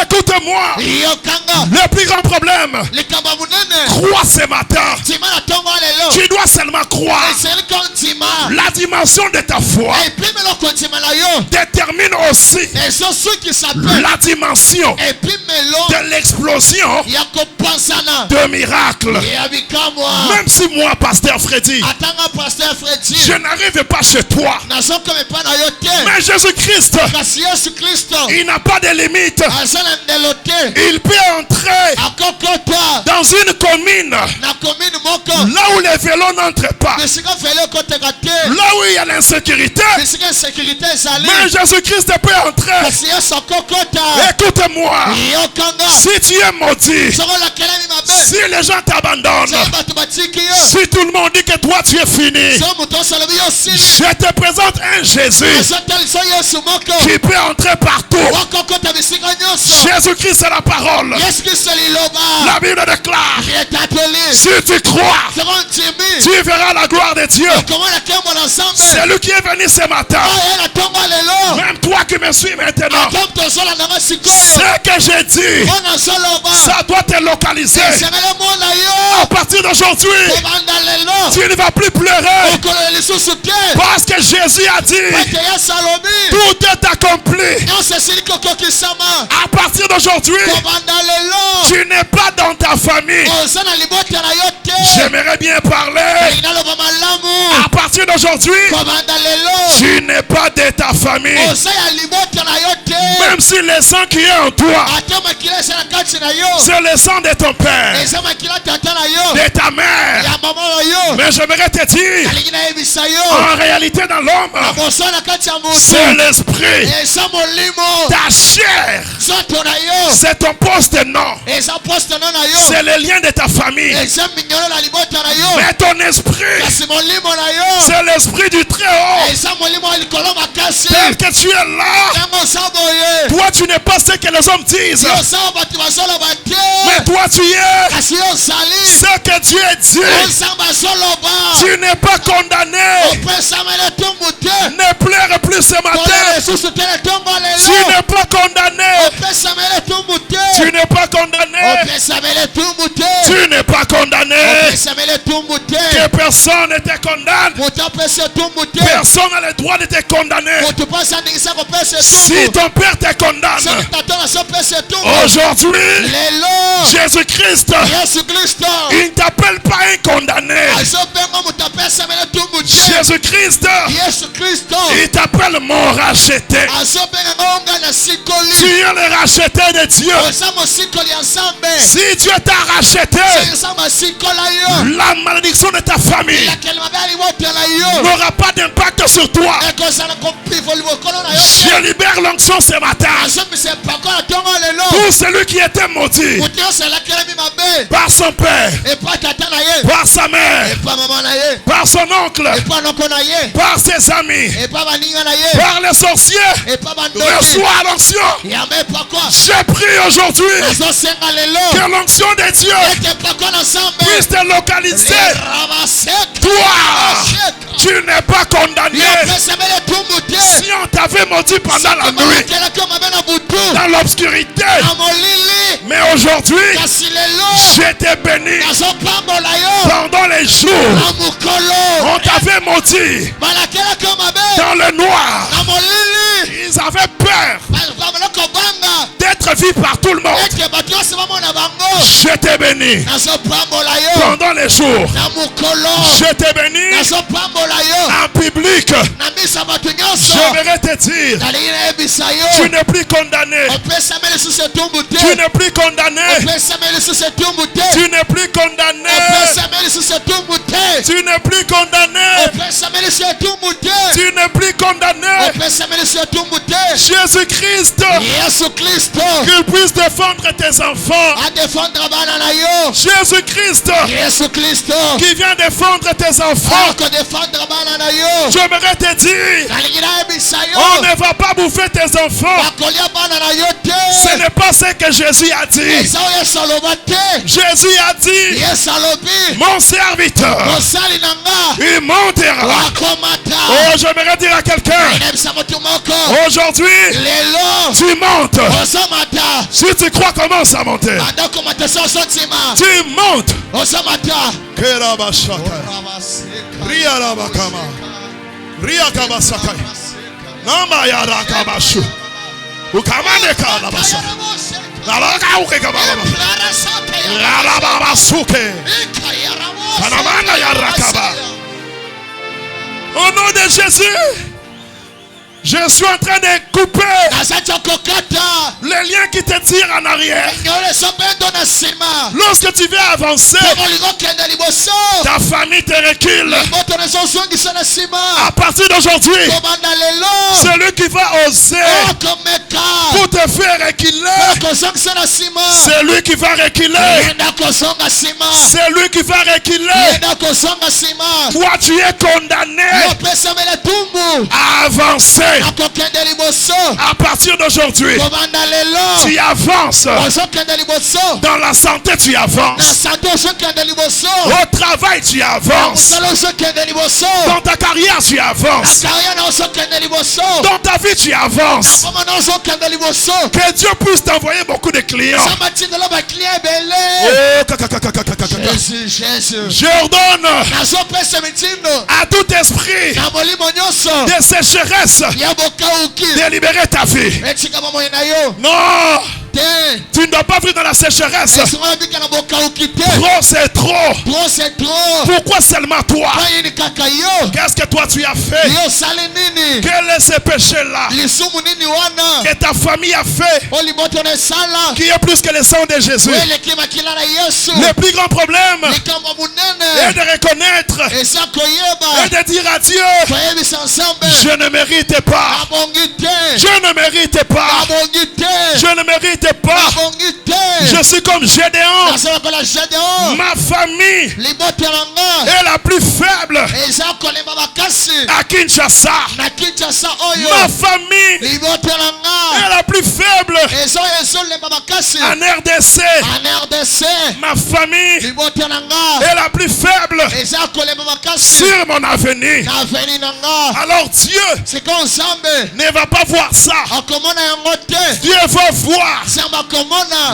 Écoute-moi. Le plus grand problème, crois ce matin. Tu dois seulement croire. La dimension de ta foi détermine aussi la dimension de l'explosion de miracles. Même si moi, pasteur Freddy, je n'arrive pas chez toi, mais Jésus-Christ, il n'a pas de limite. Il peut entrer dans dans une commune, là où les vélos n'entrent pas, là où il y a l'insécurité, mais Jésus-Christ peut entrer. Écoute-moi, si tu es maudit, si les gens t'abandonnent, si tout le monde dit que toi tu es fini, je te présente un Jésus qui peut entrer partout. Jésus-Christ c'est la parole. La Bible déclare, si tu crois, tu verras la gloire de Dieu. C'est lui qui est venu ce matin. Même toi qui me suis maintenant, ce que j'ai dit, ça doit te localiser. À partir d'aujourd'hui, tu ne vas plus pleurer, parce que Jésus a dit, tout est accompli. À partir d'aujourd'hui, tu n'es pas dans ta famille. J'aimerais bien parler. À partir d'aujourd'hui, tu n'es pas de ta famille. Même si le sang qui est en toi, c'est le sang de ton père, de ta mère. Mais j'aimerais te dire, en réalité dans l'homme, c'est l'esprit. Ta chair, c'est ton poste non. C'est le lien de ta famille. Mais ton esprit, c'est l'esprit du Très-Haut. Tel que tu es là, toi tu n'es pas ce que les hommes disent, mais toi tu es ce que Dieu dit. Tu n'es pas condamné. Ne pleure plus ce matin. Tu n'es pas condamné. Tu n'es pas condamné. Tu n'es pas condamné. Que personne ne te condamne. Personne n'a le droit de te condamner. Si ton père te condamne, aujourd'hui, Jésus-Christ, il ne t'appelle pas un condamné. Jésus-Christ, il t'appelle mon racheté. Tu es le racheté de Dieu. Si Dieu t'a racheté, la malédiction de ta famille n'aura pas d'impact sur toi. Je libère l'onction ce matin. Pour celui qui était maudit par son père, par sa mère, par son oncle, par ses amis, par les sorciers, reçois l'onction. J'ai prié aujourd'hui que l'onction de Dieu puisse te localiser. Toi, tu n'es pas condamné. Si on t'avait maudit pendant la nuit, dans l'obscurité, mais aujourd'hui, je t'ai béni. Pendant les jours, on t'avait maudit dans le noir. Ils avaient peur d'être vus par tout le monde. Je t'ai béni pendant les jours. Je t'ai béni en public. Je vais te dire, tu n'es plus condamné. Tu n'es plus condamné. Tu n'es plus condamné. Tu n'es plus condamné. Tu n'es plus condamné. Jésus-Christ, qu'il puisse défendre tes enfants. Jésus-Christ, qui vient défendre tes enfants. J'aimerais te dire, on ne va pas bouffer tes enfants. Ce n'est pas ce que Jésus a dit. Jésus a dit, mon serviteur, il montera. Oh, j'aimerais dire à quelqu'un, aujourd'hui, tu montes. Si tu crois, commence à monter. Tu montes. Au nom de Jésus, Je suis en train de couper les liens qui te tirent en arrière. Lorsque tu veux avancer, ta famille te recule. À partir d'aujourd'hui, celui qui va oser pour te faire reculer, c'est lui qui va reculer. C'est lui qui va reculer. Toi, tu es condamné à avancer. À partir d'aujourd'hui, tu avances. Dans la santé, tu avances. Au travail, tu avances. Dans ta carrière, tu avances. Dans ta vie, tu avances. Que Dieu puisse t'envoyer beaucoup de clients. J'ordonne à tout esprit de sécheresse de libérer ta vie. Non, tu ne dois pas vivre dans la sécheresse. Trop, c'est trop. Pourquoi seulement toi? Qu'est-ce que toi tu as fait? Quel est ce péché-là que ta famille a fait, qui est plus que le sang de Jésus? Le plus grand problème est de reconnaître et de dire à Dieu, je ne mérite pas. Je ne mérite pas. Je ne mérite pas. Je suis comme Gédéon. Ma famille est la plus faible à Kinshasa. Ma famille est la plus faible en RDC. Ma famille est la plus faible sur mon avenir. Alors Dieu ne va pas voir ça. Dieu va voir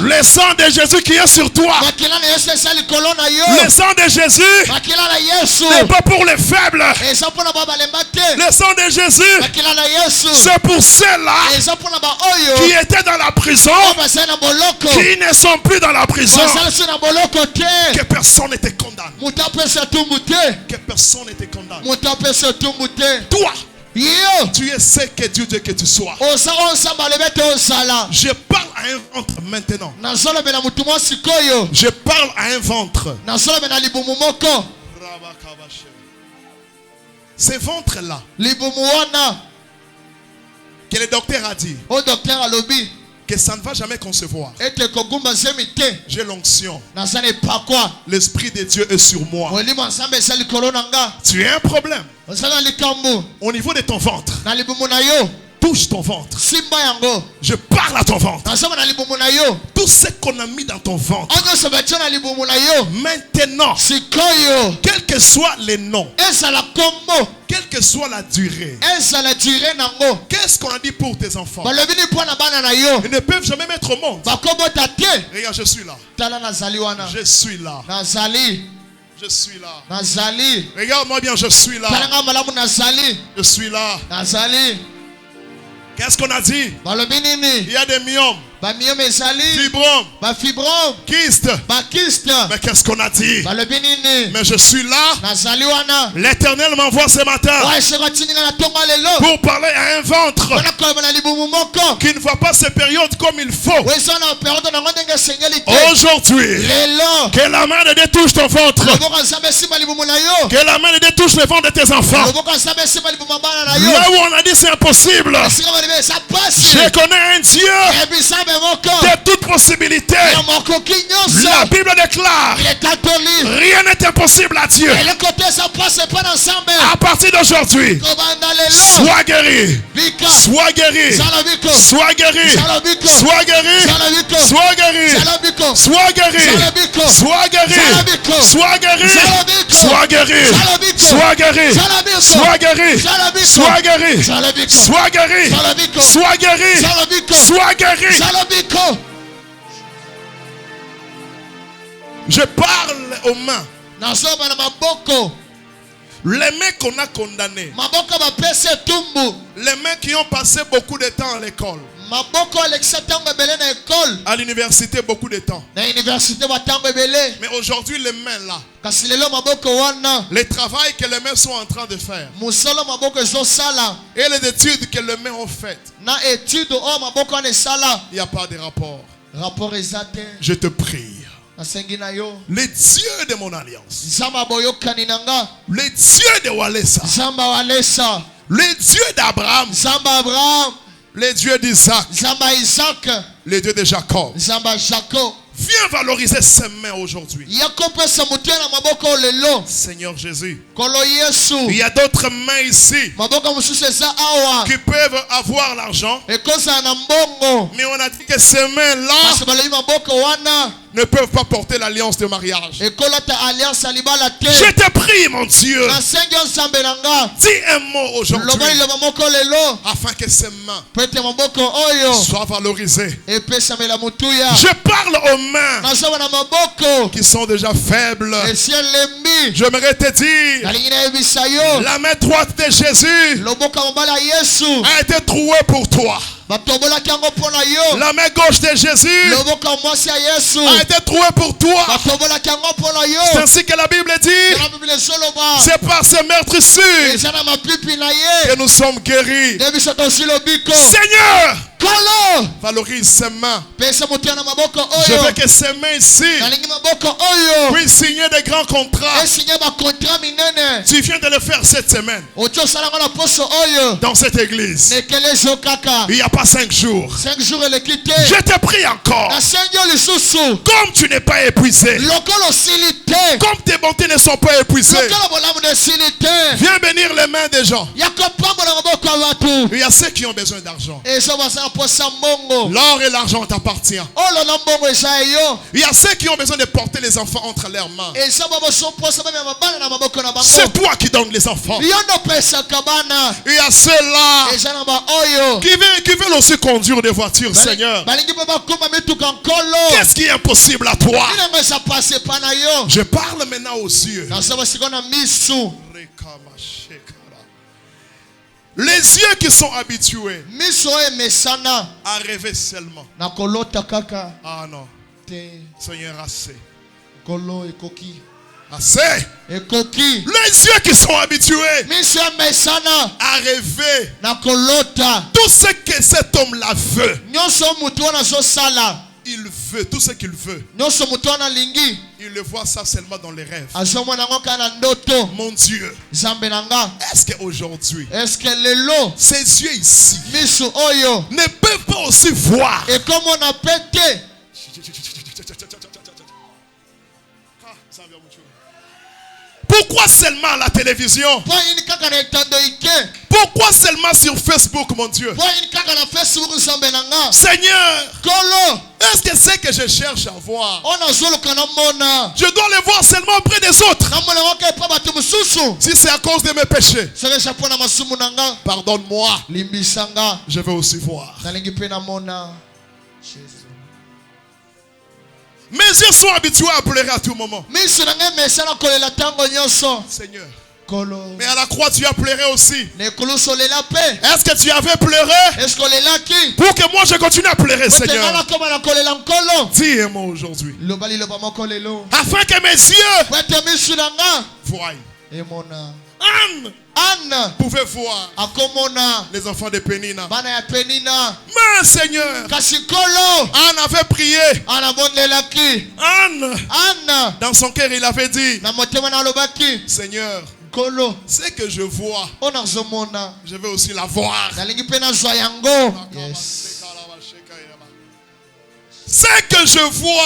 le sang de Jésus qui est sur toi. Le sang de Jésus n'est pas pour les faibles. Le sang de Jésus, c'est pour ceux-là qui étaient dans la prison, qui ne sont plus dans la prison. Que personne ne te condamne. Que personne ne te condamne. Toi, tu es ce que Dieu dit que tu sois. Je parle à un ventre maintenant. Je parle à un ventre. Ce ventre-là, que le docteur a dit que ça ne va jamais concevoir. J'ai l'onction. L'Esprit de Dieu est sur moi. Tu as un problème au niveau de ton ventre. Touche ton ventre. Je parle à ton ventre. Tout ce qu'on a mis dans ton ventre, maintenant, quel que soit les noms, quelle que soit la durée, qu'est-ce qu'on a dit pour tes enfants? Ils ne peuvent jamais mettre au monde. Regarde, je suis là. Je suis là. Je suis là. Regarde-moi bien, je suis là. Je suis là. Qu'est-ce qu'on a dit? Il y a des myomes, fibromes, kystes. Mais qu'est-ce qu'on a dit? Mais je suis là. L'Éternel m'envoie ce matin pour parler à un ventre qui ne voit pas ces périodes comme il faut. Aujourd'hui, que la main de Dieu touche ton ventre. Que la main de Dieu touche le ventre de tes enfants. Là où on a dit c'est impossible, je connais un Dieu de toute possibilité. La Bible déclare, rien n'est impossible à Dieu. À partir d'aujourd'hui, sois guéri. Sois guéri. Sois guéri. Sois guéri. Sois guéri. Sois guéri. Sois guéri. Sois guéri. Sois guéri. Sois guéri. Sois guéri. Sois guéri. Sois guéri. Sois guéri. Sois guéri. Je parle aux mains. Les mains qu'on a condamnées. Les mains qui ont passé beaucoup de temps à l'école. À l'université, beaucoup de temps. Mais aujourd'hui, les mains là. Les travails que les mains sont en train de faire. Et les études que les mains ont faites. Il n'y a pas de rapport. Je te prie. Les dieux de mon alliance. Les dieux de Walesa. Les dieux d'Abraham. Les dieux d'Isaac. Les dieux de Jacob. Viens valoriser ses mains aujourd'hui. Seigneur Jésus. Il y a d'autres mains ici qui peuvent avoir l'argent. Mais on a dit que ces mains-là ne peuvent pas porter l'alliance de mariage. Je te prie, mon Dieu. Dis un mot aujourd'hui afin que ces mains soient valorisées. Je parle aux mains qui sont déjà faibles. J'aimerais te dire, la main droite de Jésus a été trouée pour toi. La main gauche de Jésus a été trouée pour toi. C'est ainsi que la Bible dit. C'est par ces meurtrissures que nous sommes guéris. Seigneur, valorise ses mains. Je veux que ces mains ici puissent signer des grands contrats. Tu viens de le faire cette semaine dans cette église. Il n'y a pas 5 jours. Je te prie encore. Comme tu n'es pas épuisé, comme tes bontés ne sont pas épuisées, viens bénir les mains des gens. Il y a ceux qui ont besoin d'argent. L'or et l'argent t'appartient. Il y a ceux qui ont besoin de porter les enfants entre leurs mains. C'est toi qui donnes les enfants. Il y a ceux-là qui veulent aussi conduire des voitures, Seigneur. Qu'est-ce qui est impossible à toi? Je parle maintenant aux yeux. Les yeux qui sont habitués à rêver seulement. Ah non. Seigneur, assez. Assez. Les yeux qui sont habitués à rêver tout ce que cet homme-là veut. Il veut tout ce qu'il veut. Il le voit ça seulement dans les rêves. Mon Dieu, est-ce qu'aujourd'hui, ces yeux ici ne peuvent pas aussi voir? Pourquoi seulement à la télévision? Pourquoi seulement sur Facebook, mon Dieu? Seigneur, est-ce que c'est que je cherche à voir? Je dois le voir seulement auprès des autres. Si c'est à cause de mes péchés, pardonne-moi. Je veux aussi voir. Mes yeux sont habitués à pleurer à tout moment. Seigneur, mais à la croix tu as pleuré aussi. Est-ce que tu avais pleuré pour que moi je continue à pleurer, Seigneur? Dis un mot aujourd'hui afin que mes yeux voient. Anne pouvait voir les enfants de Pénina. Mais Seigneur, Anne avait prié. Anne, dans son cœur, il avait dit, Seigneur, ce que je vois, je veux aussi la voir. Ce que je vois,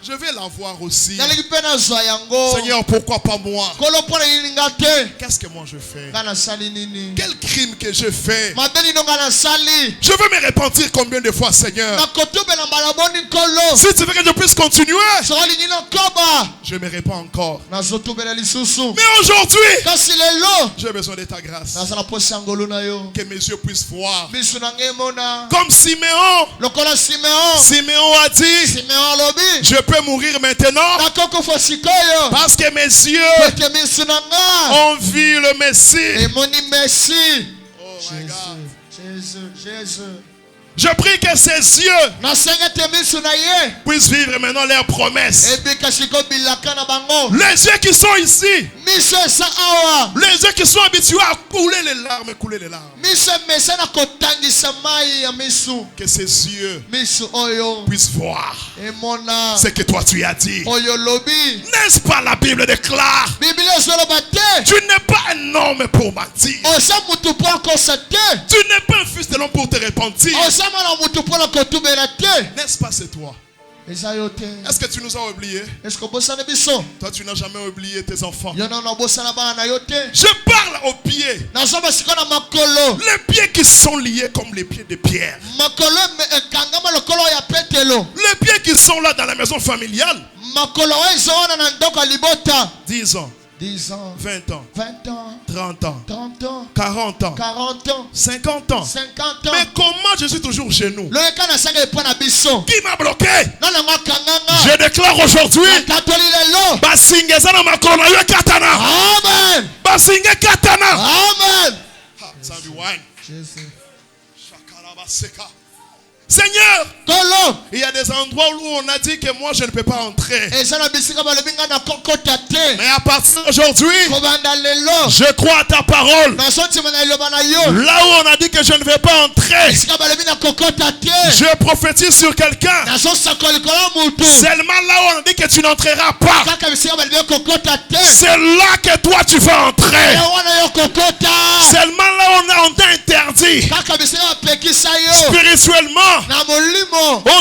je vais la voir aussi. Seigneur, pourquoi pas moi? Qu'est-ce que moi je fais? Quel crime que je fais? Je veux me repentir combien de fois, Seigneur? Si tu veux que je puisse continuer, je me répands encore. Mais aujourd'hui, j'ai besoin de ta grâce. Que mes yeux puissent voir. Comme Siméon. Siméon a dit, je peux mourir maintenant parce que mes yeux ont vu le Messie. Oh my God. Je prie que ses yeux puissent vivre maintenant leurs promesses. Les yeux qui sont ici, les yeux qui sont habitués à couler les larmes, que ses yeux puissent voir ce que toi tu as dit. N'est-ce pas la Bible déclare? Tu n'es pas un homme pour mentir. Tu n'es pas un fils de l'homme pour te repentir. N'est-ce pas c'est toi? Est-ce que tu nous as oubliés? Toi tu n'as jamais oublié tes enfants. Je parle aux pieds. Les pieds qui sont liés comme les pieds de Pierre. Les pieds qui sont là dans la maison familiale. 10 ans. 10 ans, 20 ans, 20 ans, 30 ans, 30 ans, 40 ans, 40 ans, 50 ans. 50 ans. Mais comment je suis toujours chez nous? Qui m'a bloqué? Je déclare aujourd'hui. Amen. Amen. Seigneur, il y a des endroits où on a dit que moi je ne peux pas entrer. Mais à partir d'aujourd'hui, je crois à ta parole. Là où on a dit que je ne vais pas entrer, je prophétise sur quelqu'un. Seulement là où on a dit que tu n'entreras pas, c'est là que toi tu vas entrer. Seulement là où on t'a interdit spirituellement.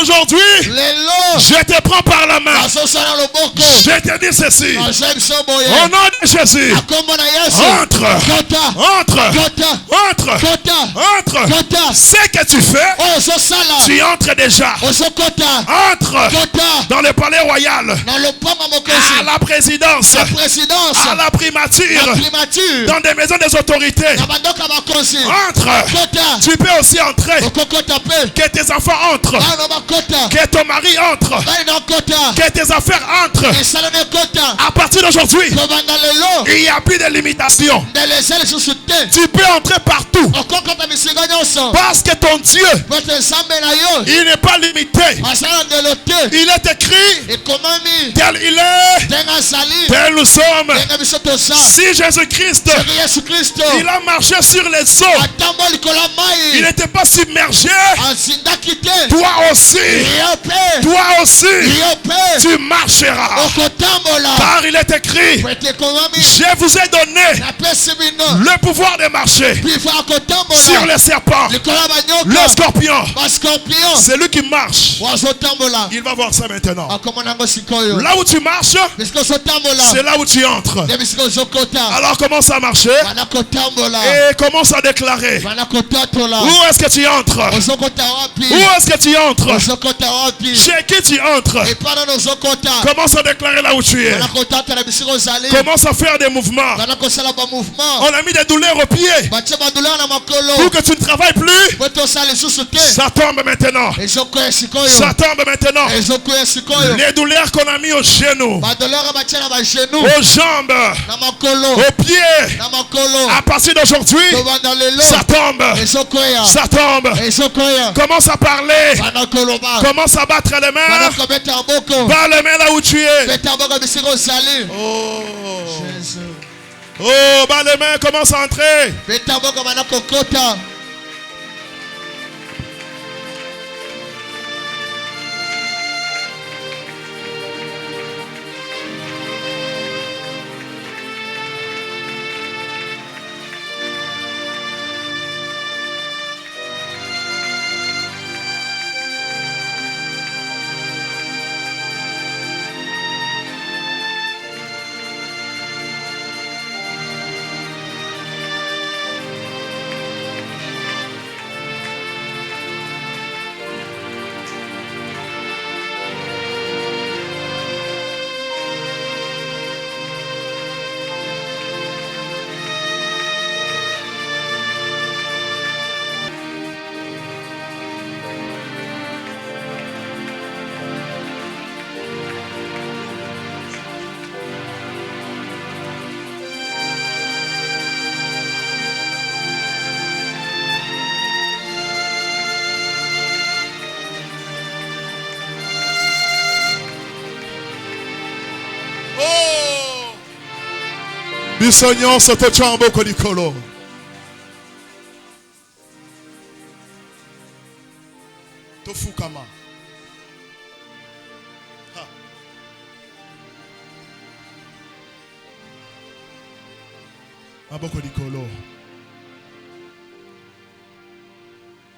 Aujourd'hui, je te prends par la main. Je te dis ceci. Au nom de Jésus, entre. Ce que tu fais, tu entres déjà. Entre dans le palais royal, à la présidence, à la primature, dans des maisons des autorités. Entre. Tu peux aussi entrer. Que tes enfants entrent. Que ton mari entre. Que tes affaires entrent. À partir d'aujourd'hui, il n'y a plus de limitation. Tu peux entrer partout. Parce que ton Dieu, il n'est pas limité. Il est écrit, tel il est, tel nous sommes. Si Jésus-Christ, il a marché sur les eaux, il n'était pas submergé. Toi aussi, tu marcheras. Car il est écrit, je vous ai donné le pouvoir de marcher sur les serpents, le scorpion. Celui qui marche, il va voir ça maintenant. Là où tu marches, c'est là où tu entres. Alors commence à marcher et commence à déclarer. Où est-ce que tu entres? Où est-ce que tu entres? Chez qui tu entres? Commence à déclarer là où tu es. Commence à faire des mouvements. On a mis des douleurs aux pieds pour que tu ne travailles plus. Ça tombe maintenant. Ça tombe maintenant. Les douleurs qu'on a mis aux genoux, aux jambes, aux pieds, à partir d'aujourd'hui, ça tombe. Ça tombe. Commence à parler. Commence à battre les mains. Bats les mains là où tu es. Oh, bats les mains, commence à entrer. Bisognon soto chambo kodikolo. Tofukama. Aboko dikolo.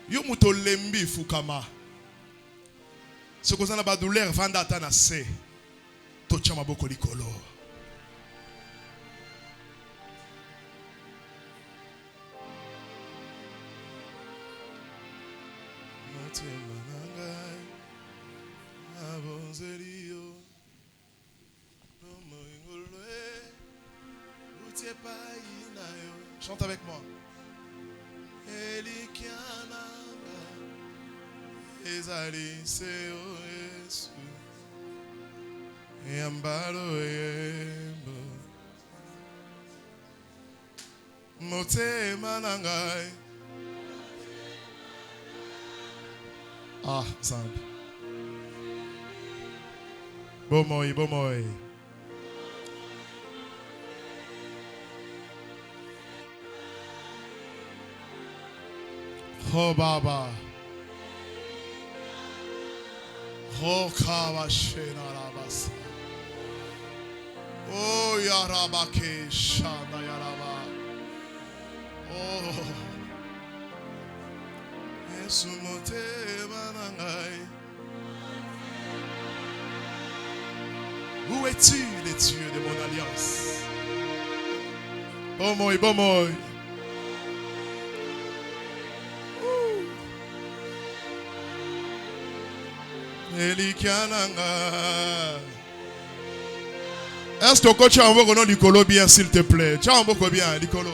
Yo muto lembi fukama. Ce qu'on a douleur vanda tanase. Tochama boko dikolo. Chante avec moi. Ah, Zambi. Bomoy, bomoy. Oh Baba. Oh Kawashena Rabasa. Oh Yarabake Shana Yaraba. Oh Esumote Manangai. Où es-tu, les dieux de mon alliance? Bomoy, bomoy. Est-ce que tu as envoyé du colo bien, s'il te plaît? Tu as envoyé bien, du colo.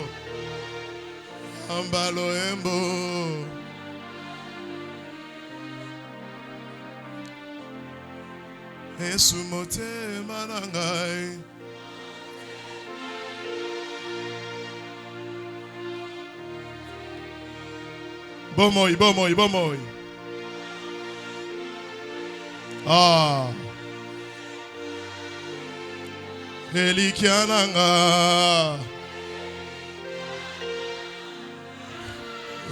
Ambalo embo. Esumote manangai. Bomoy, bomoy, bomoy. Ah. Elikiananga.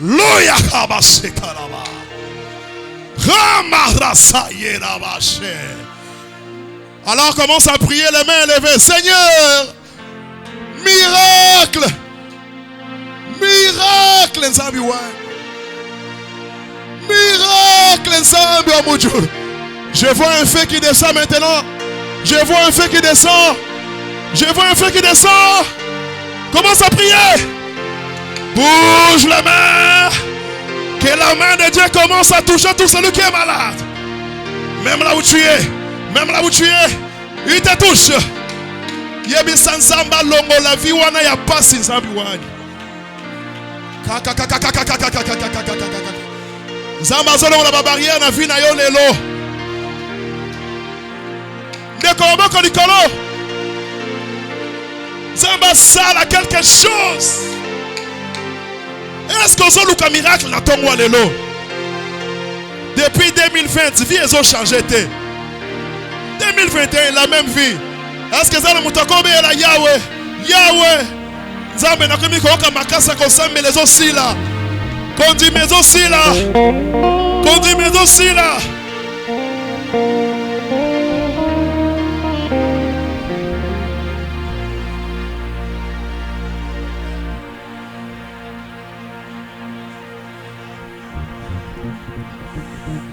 Loya kabase kalaba. Ramarasa yerabashe. Alors commence à prier les mains levées. Seigneur, miracle. Miracle nzambi wa. Miracle nzambi wa mujuru. Je vois un feu qui descend maintenant. Je vois un feu qui descend. Je vois un feu qui descend. Commence à prier. Bouge la main. Que la main de Dieu commence à toucher tout celui qui est malade. Même là où tu es. Même là où tu es. Il te touche. Yebi sansamba longo la vie wana ya pasi nzambi wani. Zamba zolo la barrière na vie na yo lelo. Dekoloboko likolo. Zamba sala quelque chose. Est-ce que vous avez un miracle dans ton roi lelo? Depuis 2020, vie a changé. 2021, la même vie. Est-ce que vous avez un la Yahweh? Yahweh. Zamba n'a commis qu'au Kamakasa qu'on s'aime les aussi là. Conduis mes aussi là. Conduis mes aussi là.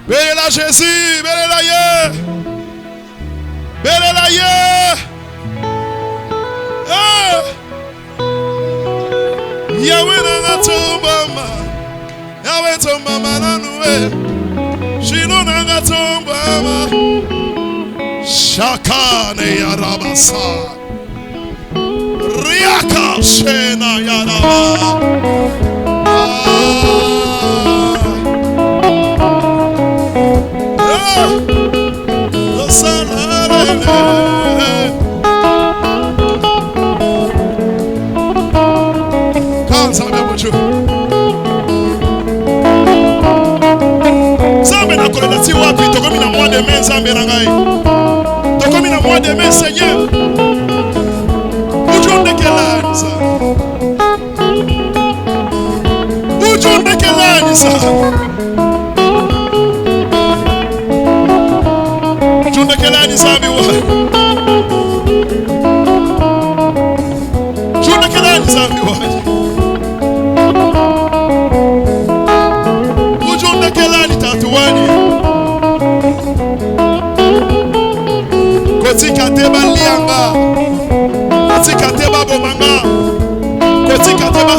Béla Jésus, béla Yé. Béla Yé. Yahweh nanga tombama. Yahweh tombama nanoué. Shino nanga tombama. Shakane yarabasa. Riaka shena yaraba. Seigneur, aujourd'hui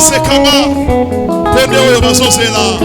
sekanga. Pone oyo bazozela.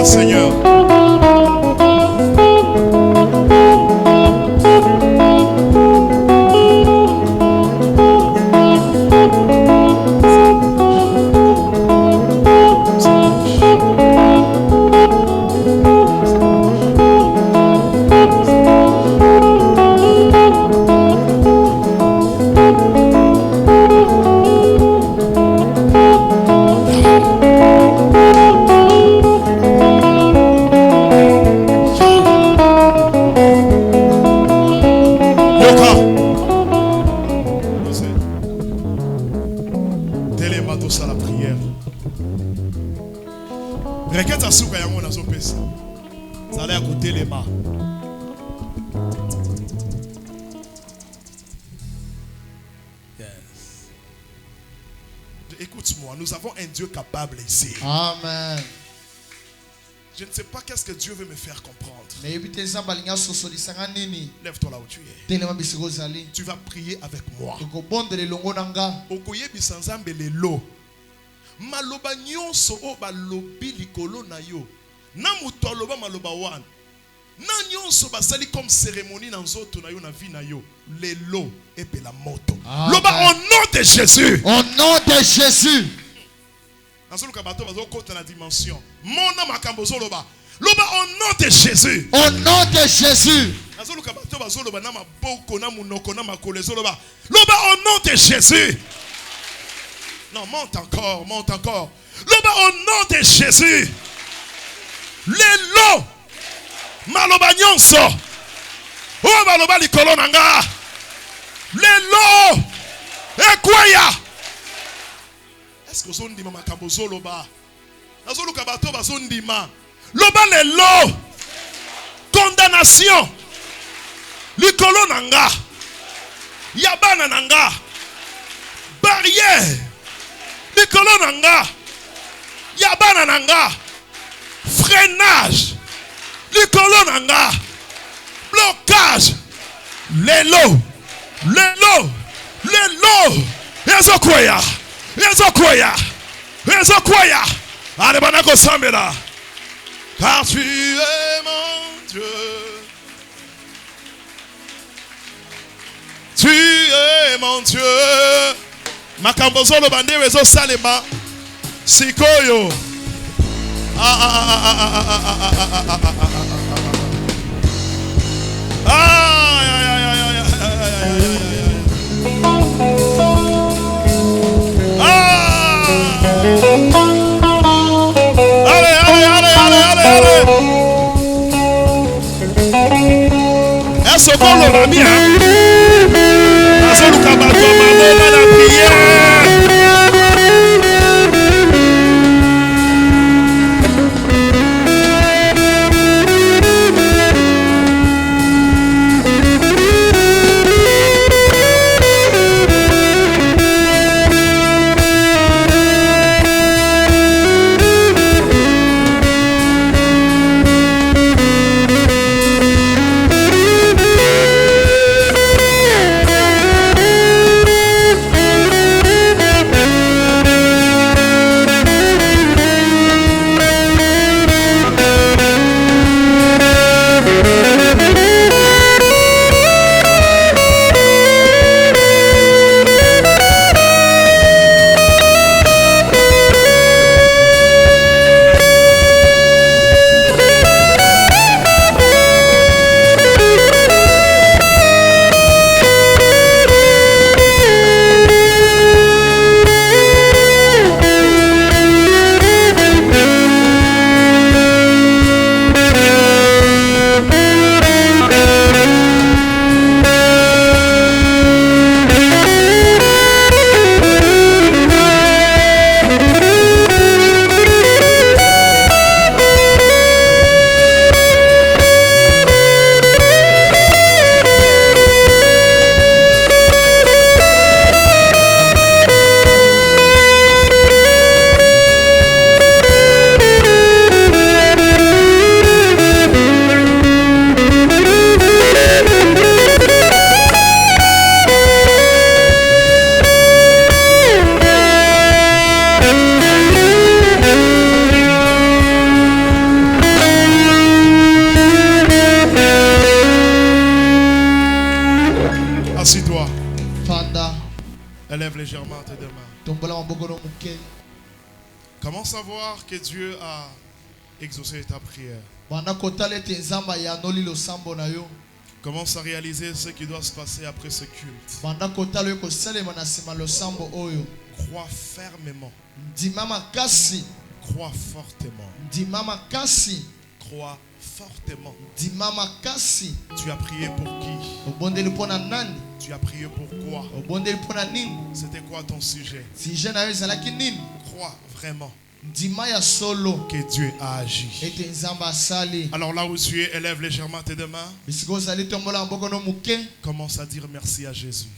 Seigneur. Écoute-moi, nous avons un Dieu capable ici. Amen. Je ne sais pas qu'est-ce que Dieu veut me faire comprendre. Lève-toi là où tu es. Tu vas prier avec moi. Okoye bisanzambe lelo. Maloba nyonso o balobi likolo na yo. Na mutoloba maloba wan. Na nyonso basali comme cérémonie na nzoto na yo na vie na yo. Lelo epe la moto. Loba au nom de Jésus. Au nom de Jésus. Ansoluka bato bazo kota na dimension. Mona makambozo loba. Loba au nom de Jésus. Au nom de Jésus. Ansoluka bato bazo loba na maboko na munoko na makolezo loba. Loba au nom de Jésus. Non, monte encore, monte encore. Loba au nom de Jésus. Lelo maloba nyonso. O baloba likolo nanga. Lelo. Ekwaya. Est-ce que son dima makambo zoloba? Nazolo kabato ba son dima. Loba lelo. Condamnation. Likolo nanga. Yabana nanga. Barrière. Likolo nanga. Yabana nanga. Freinage. Likolo nanga. Blocage. Lelo. Lelo. Lelo. Ezokwaya. Ezokwaya. Ezokwaya. Allez, banako sambela. Car tu es mon Dieu. Tu es mon Dieu. Makambozolo bande rezo salema. Sikoyo. Est-ce qu'on l'a bien? Élève légèrement tes deux mains. Comment savoir que Dieu a exaucé ta prière? Commence à réaliser ce qui doit se passer après ce culte. Crois fermement. Crois fortement. Crois fortement. Tu as prié pour qui? Tu as prié pour quoi? C'était quoi ton sujet? Crois vraiment que Dieu a agi. Alors là où tu es, élève légèrement tes deux mains. Commence à dire merci à Jésus.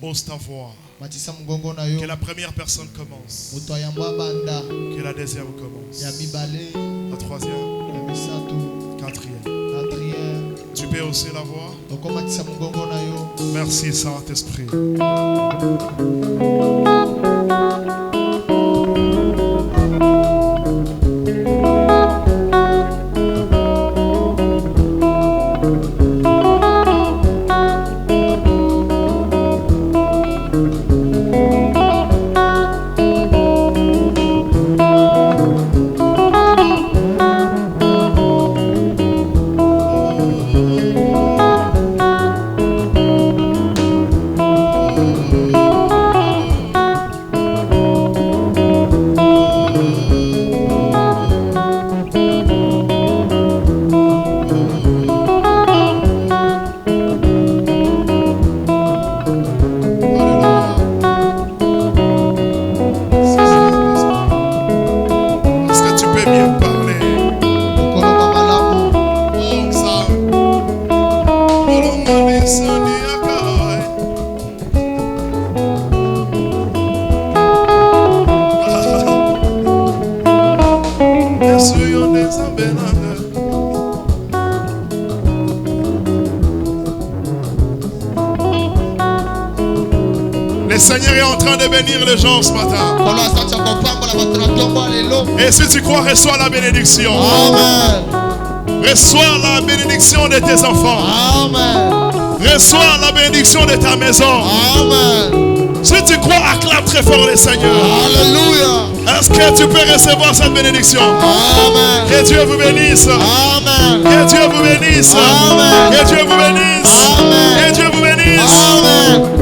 Ose ta voix. Que la première personne commence. Que la deuxième commence. La troisième. Quatrième. Tu peux hausser la voix. Merci Saint-Esprit. Seigneur est en train de bénir les gens ce matin. Et si tu crois, reçois la bénédiction. Amen. Reçois la bénédiction de tes enfants. Amen. Reçois la bénédiction de ta maison. Amen. Si tu crois, acclame très fort le Seigneur. Alléluia. Est-ce que tu peux recevoir cette bénédiction? Amen. Que Dieu vous bénisse. Amen. Que Dieu vous bénisse. Amen. Que Dieu vous bénisse. Amen. Que Dieu vous bénisse. Amen.